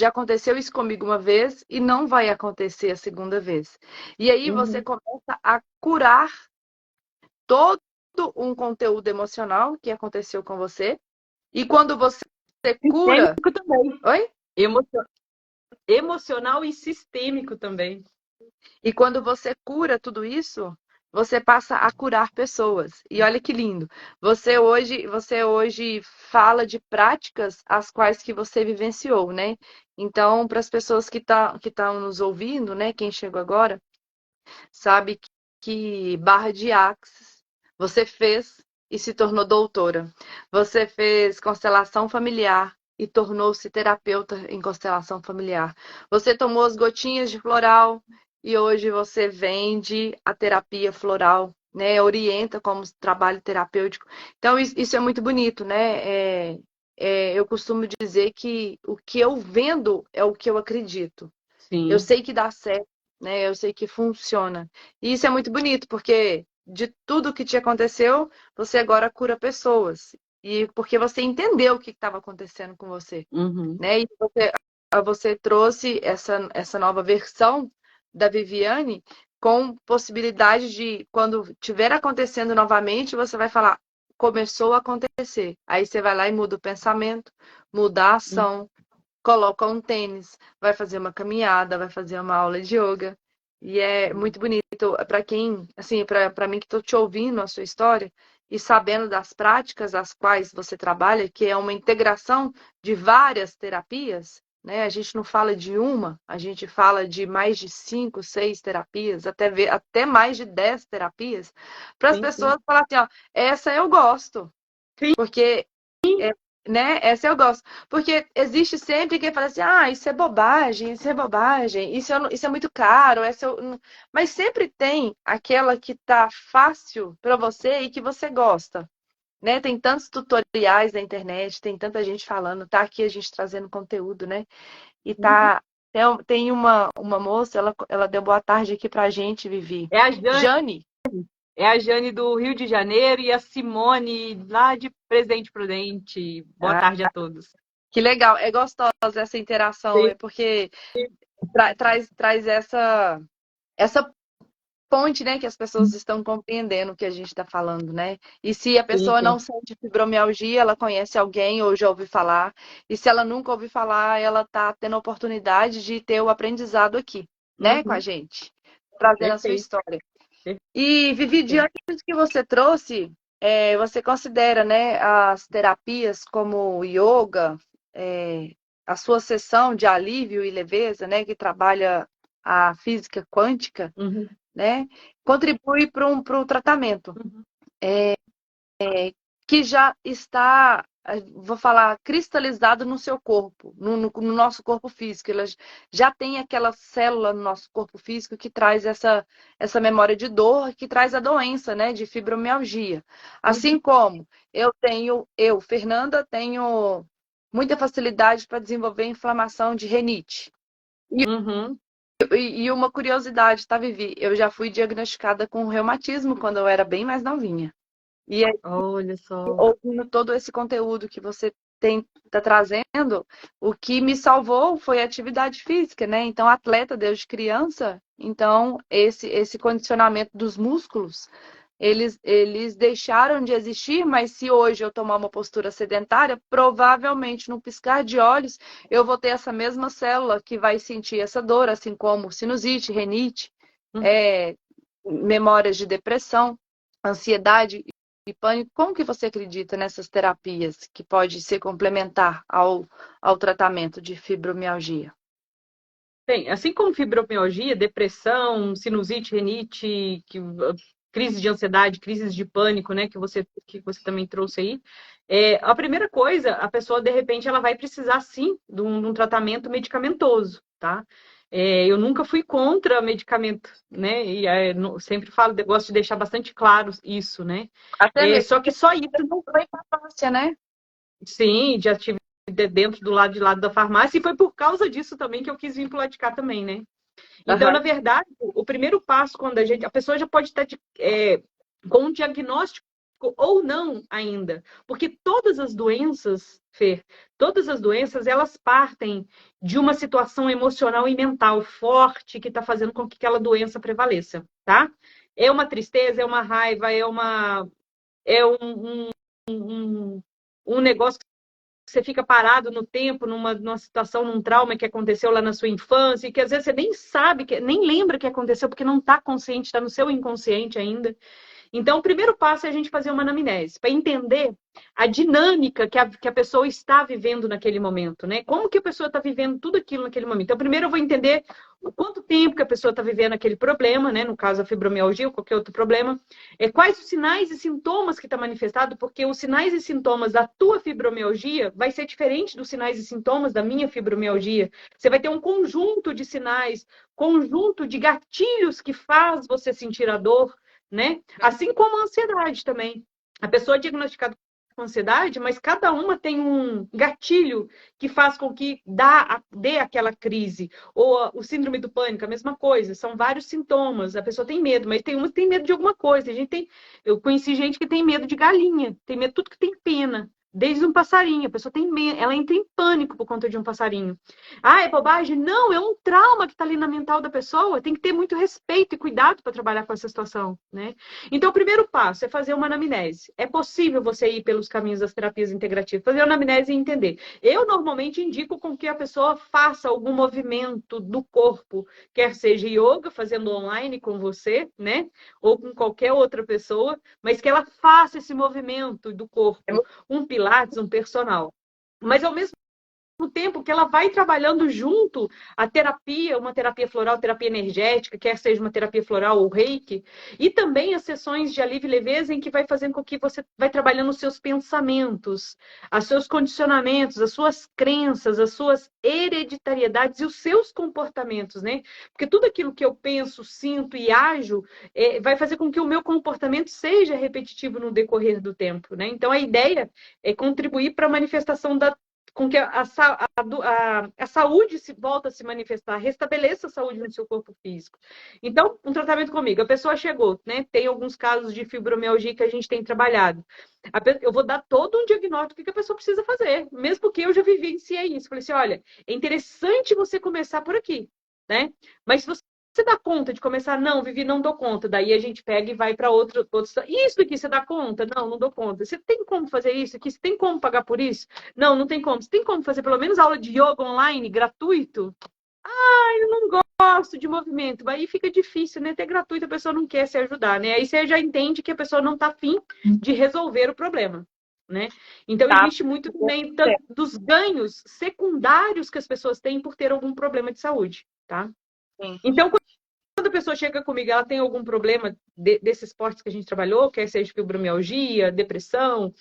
aconteceu isso comigo uma vez e não vai acontecer a segunda vez. E aí você Uhum. começa a curar todo um conteúdo emocional que aconteceu com você. E quando você cura. Sistêmico também. Oi? Emocional e sistêmico também. E quando você cura tudo isso, você passa a curar pessoas. E olha que lindo. Você hoje fala de práticas as quais que você vivenciou, né? Então, para as pessoas que estão nos ouvindo, né? Quem chegou agora, sabe que barra de axis você fez e se tornou doutora. Você fez constelação familiar e tornou-se terapeuta em constelação familiar. Você tomou as gotinhas de floral e hoje você vende a terapia floral, né? Orienta como trabalho terapêutico. Então, isso é muito bonito, né? Eu costumo dizer que o que eu vendo é o que eu acredito. Eu Sim. sei que dá certo, né? Eu sei que funciona. E isso é muito bonito, porque de tudo que te aconteceu, você agora cura pessoas. E porque você entendeu o que estava acontecendo com você, Uhum. né? E você trouxe essa nova versão da Viviane, com possibilidade de, quando tiver acontecendo novamente, você vai falar, começou a acontecer. Aí você vai lá e muda o pensamento, muda a ação, coloca um tênis, vai fazer uma caminhada, vai fazer uma aula de yoga. E é muito bonito. Para quem, assim, para mim que estou te ouvindo a sua história e sabendo das práticas às quais você trabalha, que é uma integração de várias terapias, né? A gente não fala de uma, a gente fala de mais de 5, 6 terapias, até mais de 10 terapias, para as Sim, sim. pessoas falarem assim, ó, essa eu gosto. Sim. Porque né? Essa eu gosto. Porque existe sempre quem fala assim, ah, isso é bobagem, isso é muito caro, mas sempre tem aquela que tá fácil para você e que você gosta, né? Tem tantos tutoriais na internet, tem tanta gente falando, tá aqui a gente trazendo conteúdo, né? E Uhum. tem uma moça, ela deu boa tarde aqui pra gente, Vivi. É a Jane, Jane. é a Jane do Rio de Janeiro e a Simone lá de Presidente Prudente. Boa Ah, tarde a todos. que legal, é gostosa essa interação, Sim. é porque traz essa ponte, né, que as pessoas estão compreendendo o que a gente está falando, né? E se a Sim, pessoa não sim. sente fibromialgia, ela conhece alguém ou já ouviu falar. E se ela nunca ouviu falar, ela está tendo a oportunidade de ter o aprendizado aqui, né, com a Uhum. gente, trazendo a sua Perfeito. história. E, Vivi, diante disso que você trouxe, você considera, né, as terapias como o yoga, a sua sessão de alívio e leveza, né, que trabalha a física quântica, Uhum. né, contribui para o tratamento, Uhum. que já está, vou falar, cristalizado no seu corpo, no nosso corpo físico. Ela já tem aquela célula no nosso corpo físico que traz essa memória de dor, que traz a doença, né, de fibromialgia. Assim Uhum. como Fernanda, tenho muita facilidade para desenvolver inflamação de rinite. Uhum. E uma curiosidade, tá, Vivi? Eu já fui diagnosticada com reumatismo quando eu era bem mais novinha. E aí, Olha só. ouvindo todo esse conteúdo que você tá trazendo, o que me salvou foi a atividade física, né? Então, atleta desde criança, então esse condicionamento dos músculos, eles deixaram de existir, mas se hoje eu tomar uma postura sedentária, provavelmente no piscar de olhos, eu vou ter essa mesma célula que vai sentir essa dor, assim como sinusite, renite, Uhum. é, memórias de depressão, ansiedade e pânico. Como que você acredita nessas terapias que pode ser complementar ao tratamento de fibromialgia? Bem, assim como fibromialgia, depressão, sinusite, rinite, crise de ansiedade, crises de pânico, né, que você também trouxe aí, a primeira coisa, a pessoa, de repente, ela vai precisar, sim, de um tratamento medicamentoso, tá? Eu nunca fui contra medicamento, né, e sempre falo, gosto de deixar bastante claro isso, né? Até mesmo Só que só isso, não foi farmácia, né? sim, já tive dentro do lado de lado da farmácia, e foi por causa disso também que eu quis vir para o lado de cá também, né? Então, Aham. na verdade, o primeiro passo, quando a pessoa já pode estar com um diagnóstico ou não ainda, porque todas as doenças, Fer, todas as doenças, elas partem de uma situação emocional e mental forte que está fazendo com que aquela doença prevaleça, tá? É uma tristeza, é uma raiva, é um negócio que você fica parado no tempo, numa situação, num trauma que aconteceu lá na sua infância, e que às vezes você nem sabe, nem lembra que aconteceu, porque não está consciente, está no seu inconsciente ainda. Então, o primeiro passo é a gente fazer uma anamnese, para entender a dinâmica que a pessoa está vivendo naquele momento, né? Como que a pessoa está vivendo tudo aquilo naquele momento. Então, primeiro eu vou entender o quanto tempo que a pessoa está vivendo aquele problema, né? No caso, a fibromialgia ou qualquer outro problema. Quais os sinais e sintomas que está manifestado, porque os sinais e sintomas da tua fibromialgia vai ser diferente dos sinais e sintomas da minha fibromialgia. Você vai ter um conjunto de sinais, conjunto de gatilhos que faz você sentir a dor, né? Assim como a ansiedade também. A pessoa é diagnosticada com ansiedade, mas cada uma tem um gatilho que faz com que dê aquela crise. Ou o síndrome do pânico, a mesma coisa. São vários sintomas. A pessoa tem medo, mas tem uma que tem medo de alguma coisa. Eu conheci gente que tem medo de galinha, tem medo de tudo que tem pena. desde um passarinho. A pessoa tem medo, ela entra em pânico por conta de um passarinho. Ah, é bobagem? Não, é um trauma que está ali na mental da pessoa. Tem que ter muito respeito e cuidado para trabalhar com essa situação, né? Então, o primeiro passo é fazer uma anamnese. É possível você ir pelos caminhos das terapias integrativas, fazer uma anamnese e entender. Eu normalmente indico com que a pessoa faça algum movimento do corpo, quer seja yoga, fazendo online com você, né? Ou com qualquer outra pessoa, mas que ela faça esse movimento do corpo, um pilates, um personal. Mas ao mesmo tempo que ela vai trabalhando junto a terapia, uma terapia floral, terapia energética, quer seja uma terapia floral ou reiki, e também as sessões de alívio e leveza em que vai fazendo com que você vai trabalhando os seus pensamentos, os seus condicionamentos, as suas crenças, as suas hereditariedades e os seus comportamentos, né? Porque tudo aquilo que eu penso, sinto e ajo vai fazer com que o meu comportamento seja repetitivo no decorrer do tempo, né? Então a ideia é contribuir para a manifestação com que a saúde se volta a se manifestar, restabeleça a saúde no seu corpo físico. Então, um tratamento comigo, a pessoa chegou, né? Tem alguns casos de fibromialgia que a gente tem trabalhado. Eu vou dar todo um diagnóstico que a pessoa precisa fazer, mesmo porque eu já vivenciei isso. Falei assim, olha, é interessante você começar por aqui, né? Mas se você dá conta de começar? Não, Vivi, não dou conta. Daí a gente pega e vai para outro. Isso aqui você dá conta? Não, não dou conta. Você tem como fazer isso aqui? Você tem como pagar por isso? Não, não tem como. Você tem como fazer pelo menos aula de yoga online gratuito? Ah, eu não gosto de movimento. Aí fica difícil, né? Ter gratuito, a pessoa não quer se ajudar, né? Aí você já entende que a pessoa não está afim de resolver o problema, né? Então, existe muito também dos ganhos secundários que as pessoas têm por ter algum problema de saúde, tá? Então, quando a pessoa chega comigo, ela tem algum problema desses esportes que a gente trabalhou, quer seja fibromialgia, depressão,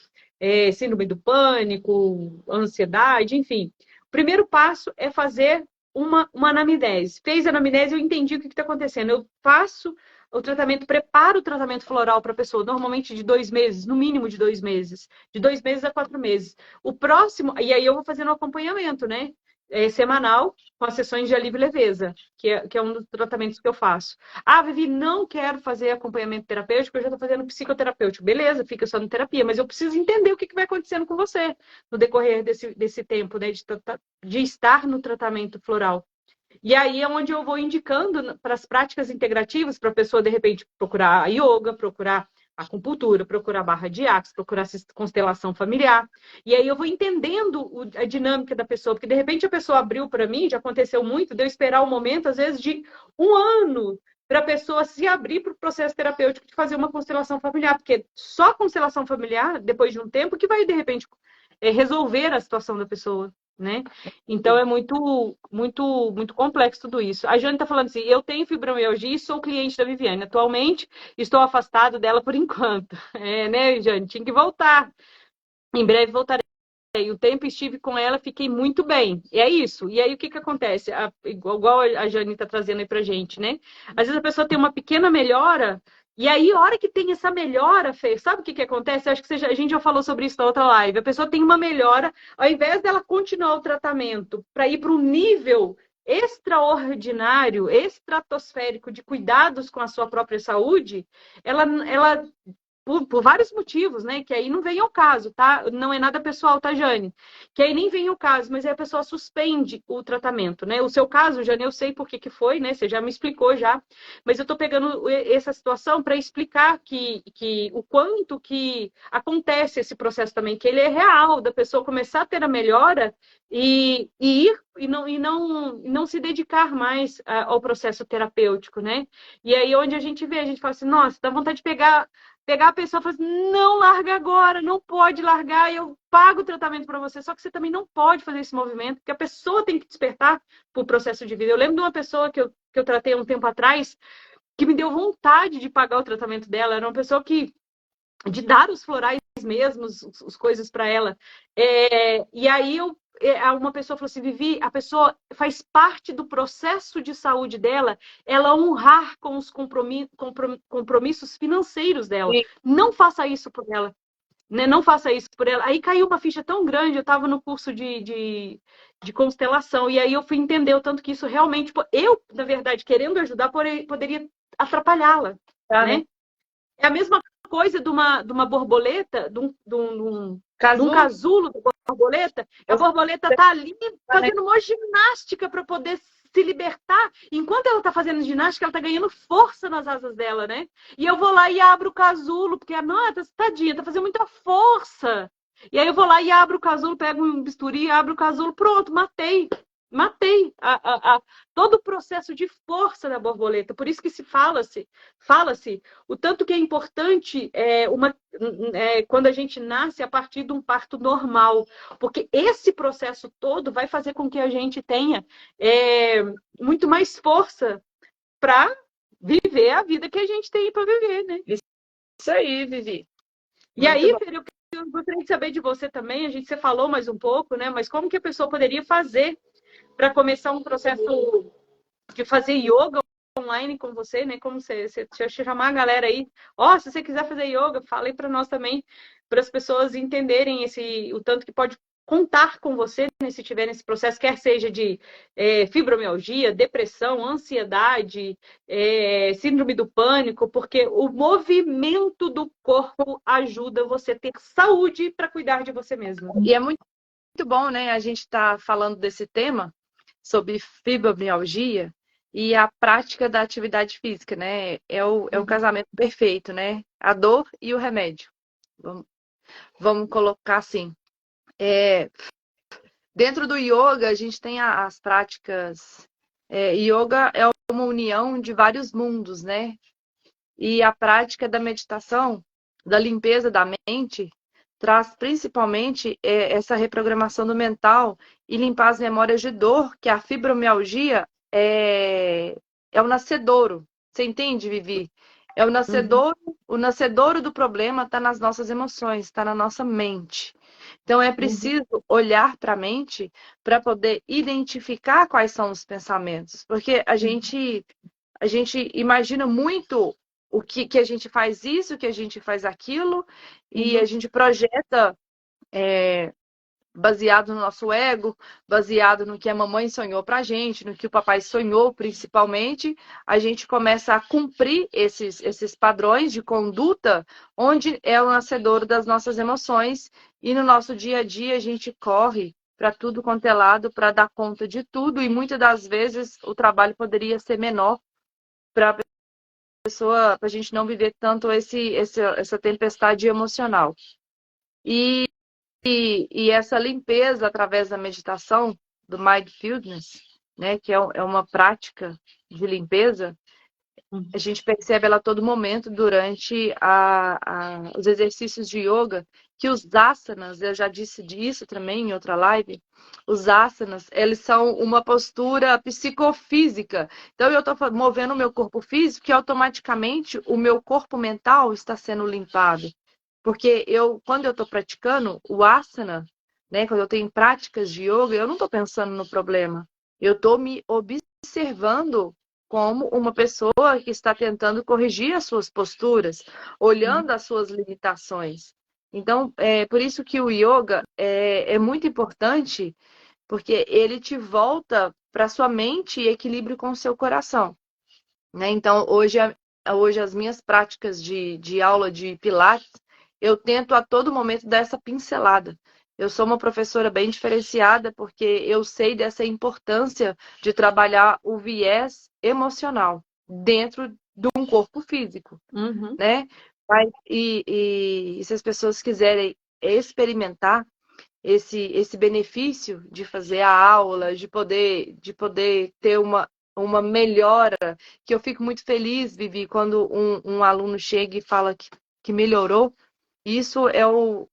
síndrome do pânico, ansiedade, enfim. O primeiro passo é fazer uma anamnese. Fez a anamnese, eu entendi o que está acontecendo. Eu faço o tratamento, preparo o tratamento floral para a pessoa, normalmente de 2 meses, no mínimo de 2 meses. De 2 meses a 4 meses. O próximo, e aí eu vou fazendo um acompanhamento, né? Semanal, com as sessões de alívio e leveza, que é um dos tratamentos que eu faço. Ah, Vivi, não quero fazer acompanhamento terapêutico, eu já estou fazendo psicoterapêutico. Beleza, fica só no terapia, mas eu preciso entender o que vai acontecendo com você no decorrer desse tempo, né, de estar no tratamento floral. E aí é onde eu vou indicando para as práticas integrativas, para a pessoa, de repente, procurar a yoga, procurar acupuntura, procurar barra de axis, procurar constelação familiar. E aí eu vou entendendo a dinâmica da pessoa, porque de repente a pessoa abriu para mim, já aconteceu muito, de eu esperar o momento, às vezes, de 1 ano para a pessoa se abrir para o processo terapêutico de fazer uma constelação familiar, porque só a constelação familiar, depois de um tempo, que vai, de repente, resolver a situação da pessoa, né? Então é muito complexo tudo isso. A Jane está falando assim, eu tenho fibromialgia e sou cliente da Viviane. Atualmente estou afastado dela por enquanto. Né, Jane? Tinha que voltar. Em breve voltarei. O tempo estive com ela, fiquei muito bem. E é isso. E aí o que acontece? Igual a Jane está trazendo aí pra gente, né? Às vezes a pessoa tem uma pequena melhora. E aí, a hora que tem essa melhora, Fê, sabe o que acontece? Eu acho que a gente já falou sobre isso na outra live. A pessoa tem uma melhora, ao invés dela continuar o tratamento para ir para um nível extraordinário, estratosférico de cuidados com a sua própria saúde, ela por vários motivos, né? Que aí não vem ao caso, tá? Não é nada pessoal, tá, Jane? Que aí nem vem ao caso, mas aí a pessoa suspende o tratamento, né? O seu caso, Jane, eu sei por que foi, né? Você já me explicou já. Mas eu tô pegando essa situação para explicar que o quanto que acontece esse processo também, que ele é real, da pessoa começar a ter a melhora e ir e não se dedicar mais ao processo terapêutico, né? E aí onde a gente vê, a gente fala assim, nossa, dá vontade de pegar a pessoa e falar assim, não larga agora, não pode largar, eu pago o tratamento para você, só que você também não pode fazer esse movimento, porque a pessoa tem que despertar para o processo de vida. Eu lembro de uma pessoa que eu tratei um tempo atrás, que me deu vontade de pagar o tratamento dela, era uma pessoa de dar os florais mesmo, as coisas para ela. E aí uma pessoa falou assim, Vivi, a pessoa faz parte do processo de saúde dela, ela honrar com os compromissos financeiros dela. Sim. Não faça isso por ela. Né? Não faça isso por ela. Aí caiu uma ficha tão grande, eu estava no curso de constelação, e aí eu fui entender o tanto que isso realmente, eu, na verdade, querendo ajudar, poderia atrapalhá-la. Né? É a mesma coisa de uma borboleta, de um Casulo? casulo da borboleta, a borboleta tá ali fazendo uma ginástica para poder se libertar. Enquanto ela tá fazendo ginástica, ela tá ganhando força nas asas dela, né? E eu vou lá e abro o casulo, porque a nota, tadinha, tá fazendo muita força. E aí eu vou lá e abro o casulo, pego um bisturi, abro o casulo, pronto, matei. Matei todo o processo de força da borboleta. Por isso que fala-se o tanto que é importante quando a gente nasce a partir de um parto normal. Porque esse processo todo vai fazer com que a gente tenha muito mais força para viver a vida que a gente tem para viver, né? Isso aí, Vivi. E aí, Fer, eu gostaria de saber de você também, você falou mais um pouco, né? Mas como que a pessoa poderia fazer para começar um processo de fazer yoga online com você, né? Como você chamar a galera aí. Se você quiser fazer yoga, fala aí para nós também, para as pessoas entenderem o tanto que pode contar com você, né, se tiver nesse processo, quer seja de fibromialgia, depressão, ansiedade, síndrome do pânico, porque o movimento do corpo ajuda você a ter saúde para cuidar de você mesmo. E é muito bom, né? A gente está falando desse tema sobre fibromialgia e a prática da atividade física, né? É o casamento perfeito, né? A dor e o remédio. Vamos colocar assim. Dentro do yoga, a gente tem as práticas. Yoga é uma união de vários mundos, né? E a prática da meditação, da limpeza da mente, traz principalmente essa reprogramação do mental e limpar as memórias de dor, que a fibromialgia é o nascedouro. Você entende, Vivi? É o nascedouro, o nascedouro do problema está nas nossas emoções, está na nossa mente. Então é preciso olhar para a mente para poder identificar quais são os pensamentos, porque a gente imagina muito o que a gente faz isso, que a gente faz aquilo, e a gente projeta baseado no nosso ego, baseado no que a mamãe sonhou pra gente, no que o papai sonhou principalmente, a gente começa a cumprir esses padrões de conduta, onde é o nascedouro das nossas emoções, e no nosso dia a dia a gente corre para tudo quanto é lado, para dar conta de tudo, e muitas das vezes o trabalho poderia ser menor para pessoa, para a gente não viver tanto essa tempestade emocional. E essa limpeza através da meditação, do mindfulness, né, que é uma prática de limpeza, a gente percebe ela a todo momento durante os exercícios de yoga, que os asanas, eu já disse disso também em outra live, os asanas, eles são uma postura psicofísica. Então, eu estou movendo o meu corpo físico e automaticamente o meu corpo mental está sendo limpado. Porque quando eu estou praticando o asana, né, quando eu tenho práticas de yoga, eu não estou pensando no problema. Eu estou me observando como uma pessoa que está tentando corrigir as suas posturas, olhando as suas limitações. Então, por isso que o yoga é muito importante, porque ele te volta para sua mente e equilíbrio com o seu coração. Né? Então, hoje as minhas práticas de aula de Pilates, eu tento a todo momento dar essa pincelada. Eu sou uma professora bem diferenciada porque eu sei dessa importância de trabalhar o viés emocional dentro de um corpo físico, né? E se as pessoas quiserem experimentar esse benefício de fazer a aula, de poder ter uma melhora, que eu fico muito feliz, Vivi, quando um aluno chega e fala que melhorou, isso é o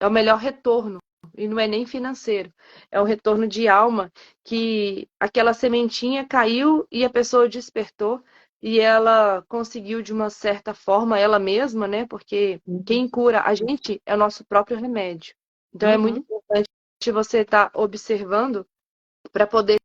melhor retorno. E não é nem financeiro, é um retorno de alma, que aquela sementinha caiu e a pessoa despertou e ela conseguiu de uma certa forma ela mesma, né? Porque quem cura a gente é o nosso próprio remédio. Então é muito importante você estar observando para poder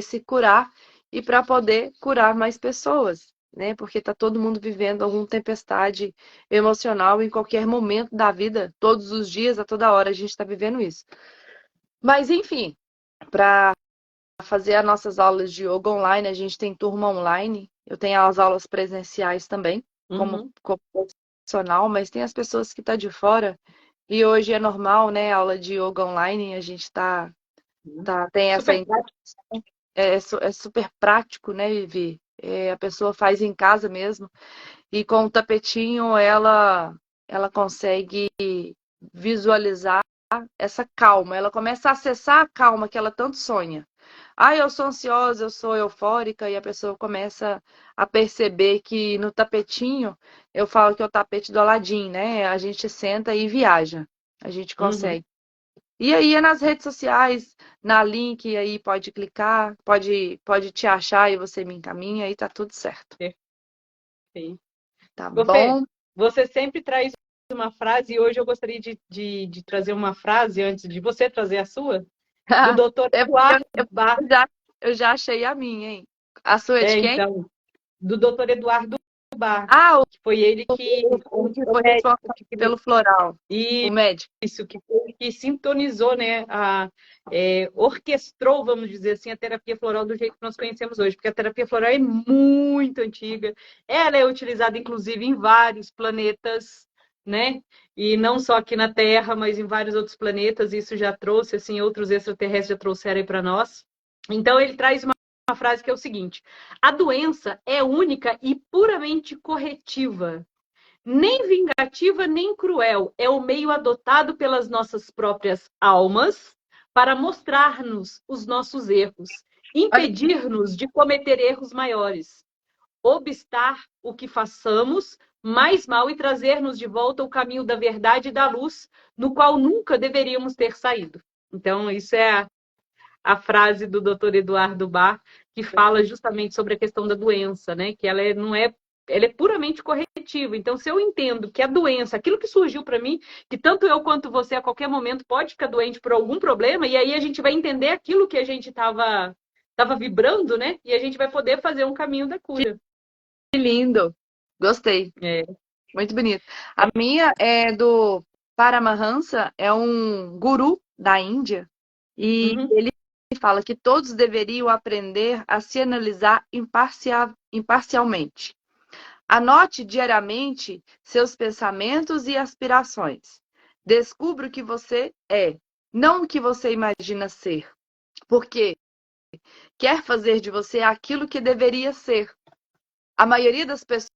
se curar e para poder curar mais pessoas, né? Porque está todo mundo vivendo alguma tempestade emocional em qualquer momento da vida, todos os dias, a toda hora a gente está vivendo isso. Mas enfim, para fazer as nossas aulas de yoga online, a gente tem turma online, eu tenho as aulas presenciais também, como profissional, mas tem as pessoas que estão de fora E hoje é normal, né? Aula de yoga online, a gente tem essa Super prático. é super prático, né, Vivi? A pessoa faz em casa mesmo. E com o tapetinho ela consegue visualizar essa calma. Ela começa a acessar a calma que ela tanto sonha. Ah, eu sou ansiosa, eu sou eufórica, e a pessoa começa a perceber que no tapetinho, eu falo que é o tapete do Aladim, né? A gente senta e viaja. A gente Uhum. consegue. E aí é nas redes sociais, na link, aí pode clicar, pode te achar e você me encaminha e tá tudo certo. Perfeito. Tá Ô, Fê, bom? você sempre traz uma frase, e hoje eu gostaria de trazer uma frase antes de você trazer a sua, do Dr. É porque Eduardo Bar. eu já achei a minha, hein? A sua é de quem? Então, do Dr. Eduardo Bar, Ah, que foi ele o que o foi médico responsável pelo floral, o médico. isso, que foi ele que sintonizou, né, orquestrou, vamos dizer assim, a terapia floral do jeito que nós conhecemos hoje, porque a terapia floral é muito antiga, ela é utilizada, inclusive, em vários planetas, né, e não só aqui na Terra, mas em vários outros planetas, isso já trouxe, assim, outros extraterrestres já trouxeram aí para nós. Então, ele traz uma frase que é o seguinte: a doença é única e puramente corretiva, nem vingativa nem cruel, é o meio adotado pelas nossas próprias almas para mostrar-nos os nossos erros, Olha, impedir-nos de cometer erros maiores, obstar o que façamos mais mal e trazer-nos de volta o caminho da verdade e da luz, no qual nunca deveríamos ter saído. Então, isso é a frase do Dr. Eduardo Bar, que fala justamente sobre a questão da doença, né? Que não é, ela é puramente corretiva. Então, se eu entendo que a doença, aquilo que surgiu para mim, que tanto eu quanto você a qualquer momento pode ficar doente por algum problema, e aí a gente vai entender aquilo que a gente estava vibrando, né? E a gente vai poder fazer um caminho da cura. que lindo. Gostei. É. Muito bonito. A minha é do Paramahansa, é um guru da Índia, e Uhum. ele fala que todos deveriam aprender a se analisar imparcialmente. Anote diariamente seus pensamentos e aspirações. Descubra o que você é, não o que você imagina ser, porque quer fazer de você aquilo que deveria ser. A maioria das pessoas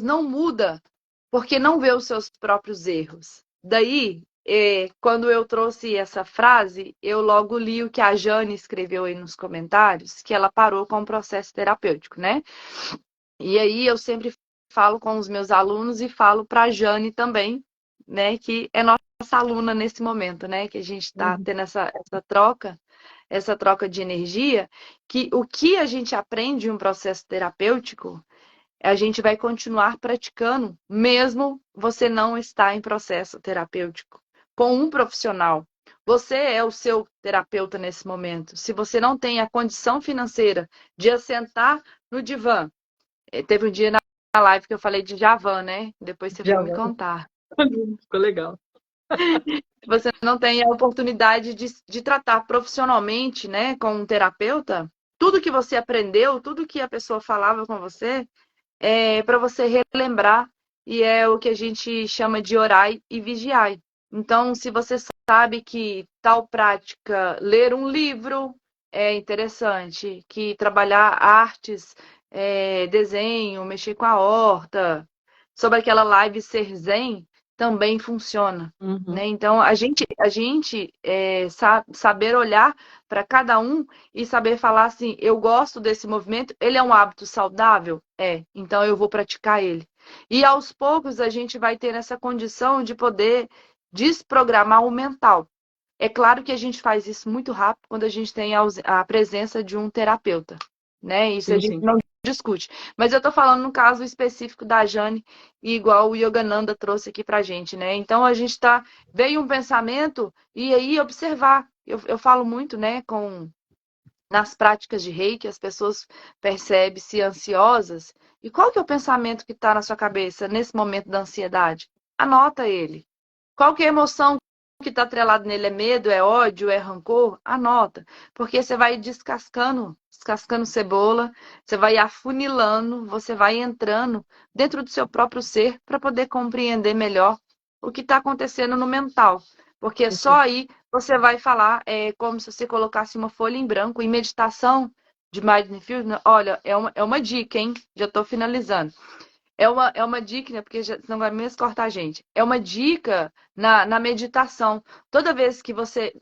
não muda porque não vê os seus próprios erros. Daí, quando eu trouxe essa frase, eu logo li o que a Jane escreveu aí nos comentários, que ela parou com o processo terapêutico, né? E aí eu sempre falo com os meus alunos e falo para a Jane também, né, que é nossa aluna nesse momento, né, que a gente está tendo essa troca de energia, que o que a gente aprende em um processo terapêutico, a gente vai continuar praticando, mesmo você não estar em processo terapêutico, com um profissional. Você é o seu terapeuta nesse momento. Se você não tem a condição financeira de assentar no divã, teve um dia na live que eu falei de Javan, né? Depois você Já for me contar. ficou legal. Se você não tem a oportunidade de tratar profissionalmente, né, com um terapeuta, tudo que você aprendeu, tudo que a pessoa falava com você, é para você relembrar, e é o que a gente chama de orai e vigiai. Então, se você sabe que tal prática, ler um livro é interessante, que trabalhar artes, desenho, mexer com a horta, sobre aquela live ser zen, também funciona. Uhum. Né? Então, saber olhar para cada um e saber falar assim, eu gosto desse movimento, ele é um hábito saudável? É, então eu vou praticar ele. E aos poucos a gente vai ter essa condição de poder desprogramar o mental. É claro que a gente faz isso muito rápido quando a gente tem a presença de um terapeuta, né? Isso a Sim, gente sim. não discute. Mas eu estou falando no caso específico da Jane, igual o Yogananda trouxe aqui pra gente, né? Então a gente veio um pensamento e aí observar. Eu falo muito, né, nas práticas de Reiki, as pessoas percebem-se ansiosas. E qual que é o pensamento que está na sua cabeça nesse momento da ansiedade? Anota ele. Qual que é a emoção que está atrelado nele? É medo, é ódio, é rancor? Anota. Porque você vai descascando cebola, você vai afunilando, você vai entrando dentro do seu próprio ser para poder compreender melhor o que está acontecendo no mental. Porque só aí você vai falar, como se você colocasse uma folha em branco. Em meditação de Mindfulness, olha, é uma dica, hein? Já estou finalizando. É uma dica, né? Porque senão vai mesmo cortar a gente. É uma dica na meditação. Toda vez que você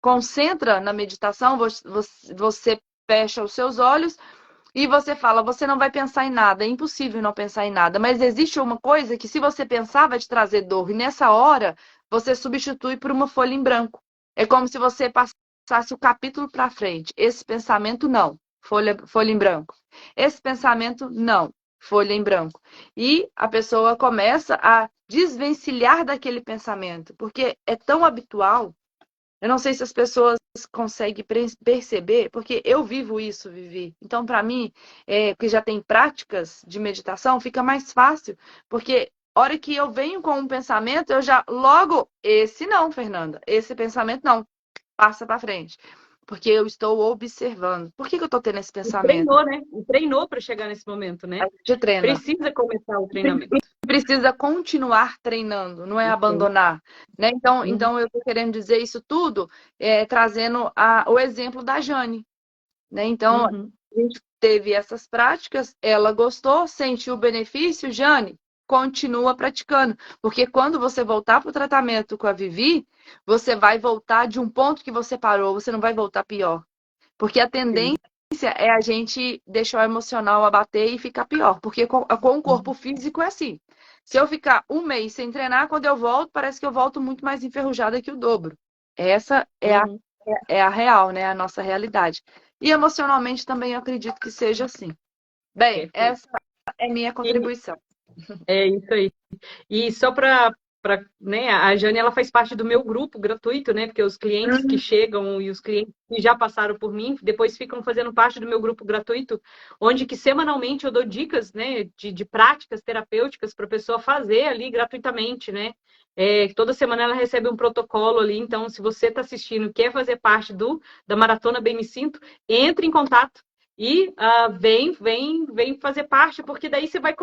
concentra na meditação, você fecha os seus olhos e você fala, você não vai pensar em nada, é impossível não pensar em nada. Mas existe uma coisa que se você pensar vai te trazer dor. E nessa hora, você substitui por uma folha em branco. É como se você passasse o capítulo para frente. Esse pensamento, não. Folha em branco. Esse pensamento, não. Folha em branco. E a pessoa começa a desvencilhar daquele pensamento. Porque é tão habitual. Eu não sei se as pessoas conseguem perceber, porque eu vivo isso, Vivi. Então, para mim, que já tem práticas de meditação, fica mais fácil, porque a hora que eu venho com um pensamento, eu já logo, esse não, Fernanda, esse pensamento não, passa para frente. Porque eu estou observando. Por que eu estou tendo esse pensamento? Treinou, né? Treinou para chegar nesse momento, né? A gente treina. Precisa começar o treinamento. Precisa continuar treinando, não é abandonar. Né? Então, eu estou querendo dizer isso tudo trazendo o exemplo da Jane. Né? Então, a gente teve essas práticas, ela gostou, sentiu o benefício, Jane, continua praticando. Porque quando você voltar para o tratamento com a Vivi, você vai voltar de um ponto que você parou, você não vai voltar pior. Porque a tendência é a gente deixar o emocional abater e ficar pior. Porque com o corpo físico é assim. Se eu ficar um mês sem treinar, quando eu volto, parece que eu volto muito mais enferrujada que o dobro. Essa é a real, né? A nossa realidade. E emocionalmente também eu acredito que seja assim. Bem, essa é minha contribuição. É isso aí. E só para, né, a Jane, ela faz parte do meu grupo gratuito, né? Porque os clientes que chegam e os clientes que já passaram por mim, depois ficam fazendo parte do meu grupo gratuito, onde que semanalmente eu dou dicas, né, de práticas terapêuticas para a pessoa fazer ali gratuitamente, né? Toda semana ela recebe um protocolo ali, então se você está assistindo e quer fazer parte da Maratona Bem Me Sinto, entre em contato. E vem fazer parte, porque daí você vai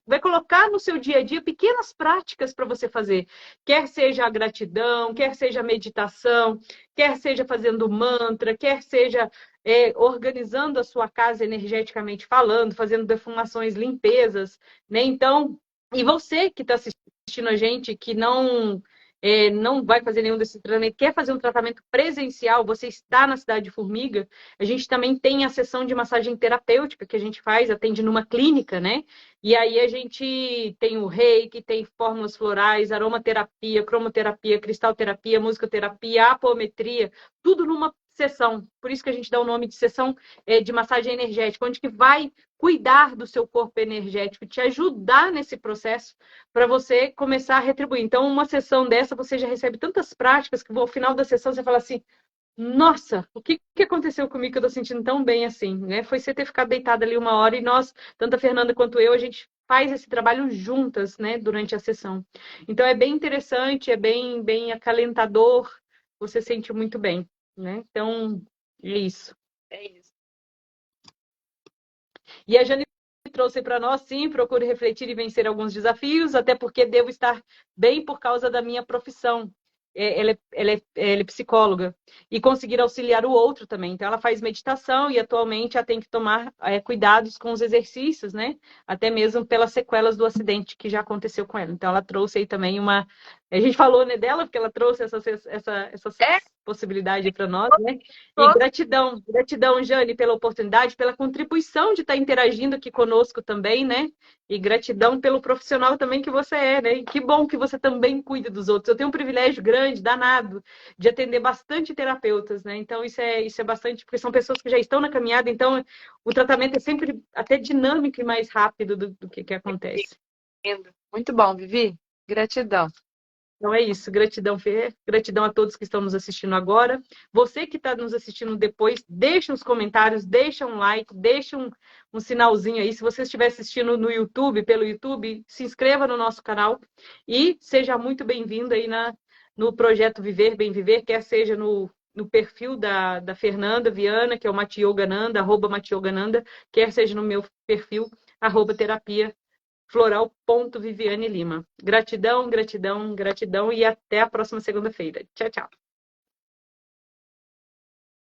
vai colocar no seu dia a dia pequenas práticas para você fazer. Quer seja a gratidão, quer seja a meditação, quer seja fazendo mantra, quer seja organizando a sua casa energeticamente falando, fazendo defumações, limpezas, né? Então, e você que está assistindo a gente, que não vai fazer nenhum desses tratamentos, quer fazer um tratamento presencial, você está na cidade de Formiga, a gente também tem a sessão de massagem terapêutica que a gente faz, atende numa clínica, né? E aí a gente tem o reiki, tem fórmulas florais, aromaterapia, cromoterapia, cristalterapia, musicoterapia, apometria, tudo numa sessão. Por isso que a gente dá o nome de sessão de massagem energética, onde que vai cuidar do seu corpo energético, te ajudar nesse processo para você começar a retribuir. Então, uma sessão dessa, você já recebe tantas práticas que ao final da sessão você fala assim, nossa, o que aconteceu comigo que eu tô sentindo tão bem assim, né? Foi você ter ficado deitada ali uma hora e nós, tanto a Fernanda quanto eu, a gente faz esse trabalho juntas, né, durante a sessão. Então, é bem interessante, é bem acalentador, você sente muito bem, né? Então, é isso. É isso. E a Jane trouxe para nós, sim, procure refletir e vencer alguns desafios, até porque devo estar bem por causa da minha profissão. Ela é psicóloga e conseguir auxiliar o outro também. Então, ela faz meditação e atualmente ela tem que tomar cuidados com os exercícios, né? Até mesmo pelas sequelas do acidente que já aconteceu com ela. Então, ela trouxe aí também uma... A gente falou, né, dela, porque ela trouxe essa possibilidade para nós, né? E gratidão, Jane, pela oportunidade, pela contribuição de estar interagindo aqui conosco também, né? E gratidão pelo profissional também que você é, né? E que bom que você também cuida dos outros. Eu tenho um privilégio grande, danado, de atender bastante terapeutas, né? Então, isso é bastante, porque são pessoas que já estão na caminhada, então o tratamento é sempre até dinâmico e mais rápido do que acontece. Muito bom, Vivi. Gratidão. Então é isso, gratidão, Fê, gratidão a todos que estão nos assistindo agora. Você que está nos assistindo depois, deixa uns comentários, deixa um like, deixa um sinalzinho aí. Se você estiver assistindo no YouTube, pelo YouTube, se inscreva no nosso canal e seja muito bem-vindo aí no projeto Viver Bem Viver, quer seja no perfil da Fernanda Viana, que é o Matyogananda, @Matyogananda, quer seja no meu perfil, @terapia floral.viviane Lima. Gratidão, gratidão, gratidão e até a próxima segunda-feira. Tchau, tchau.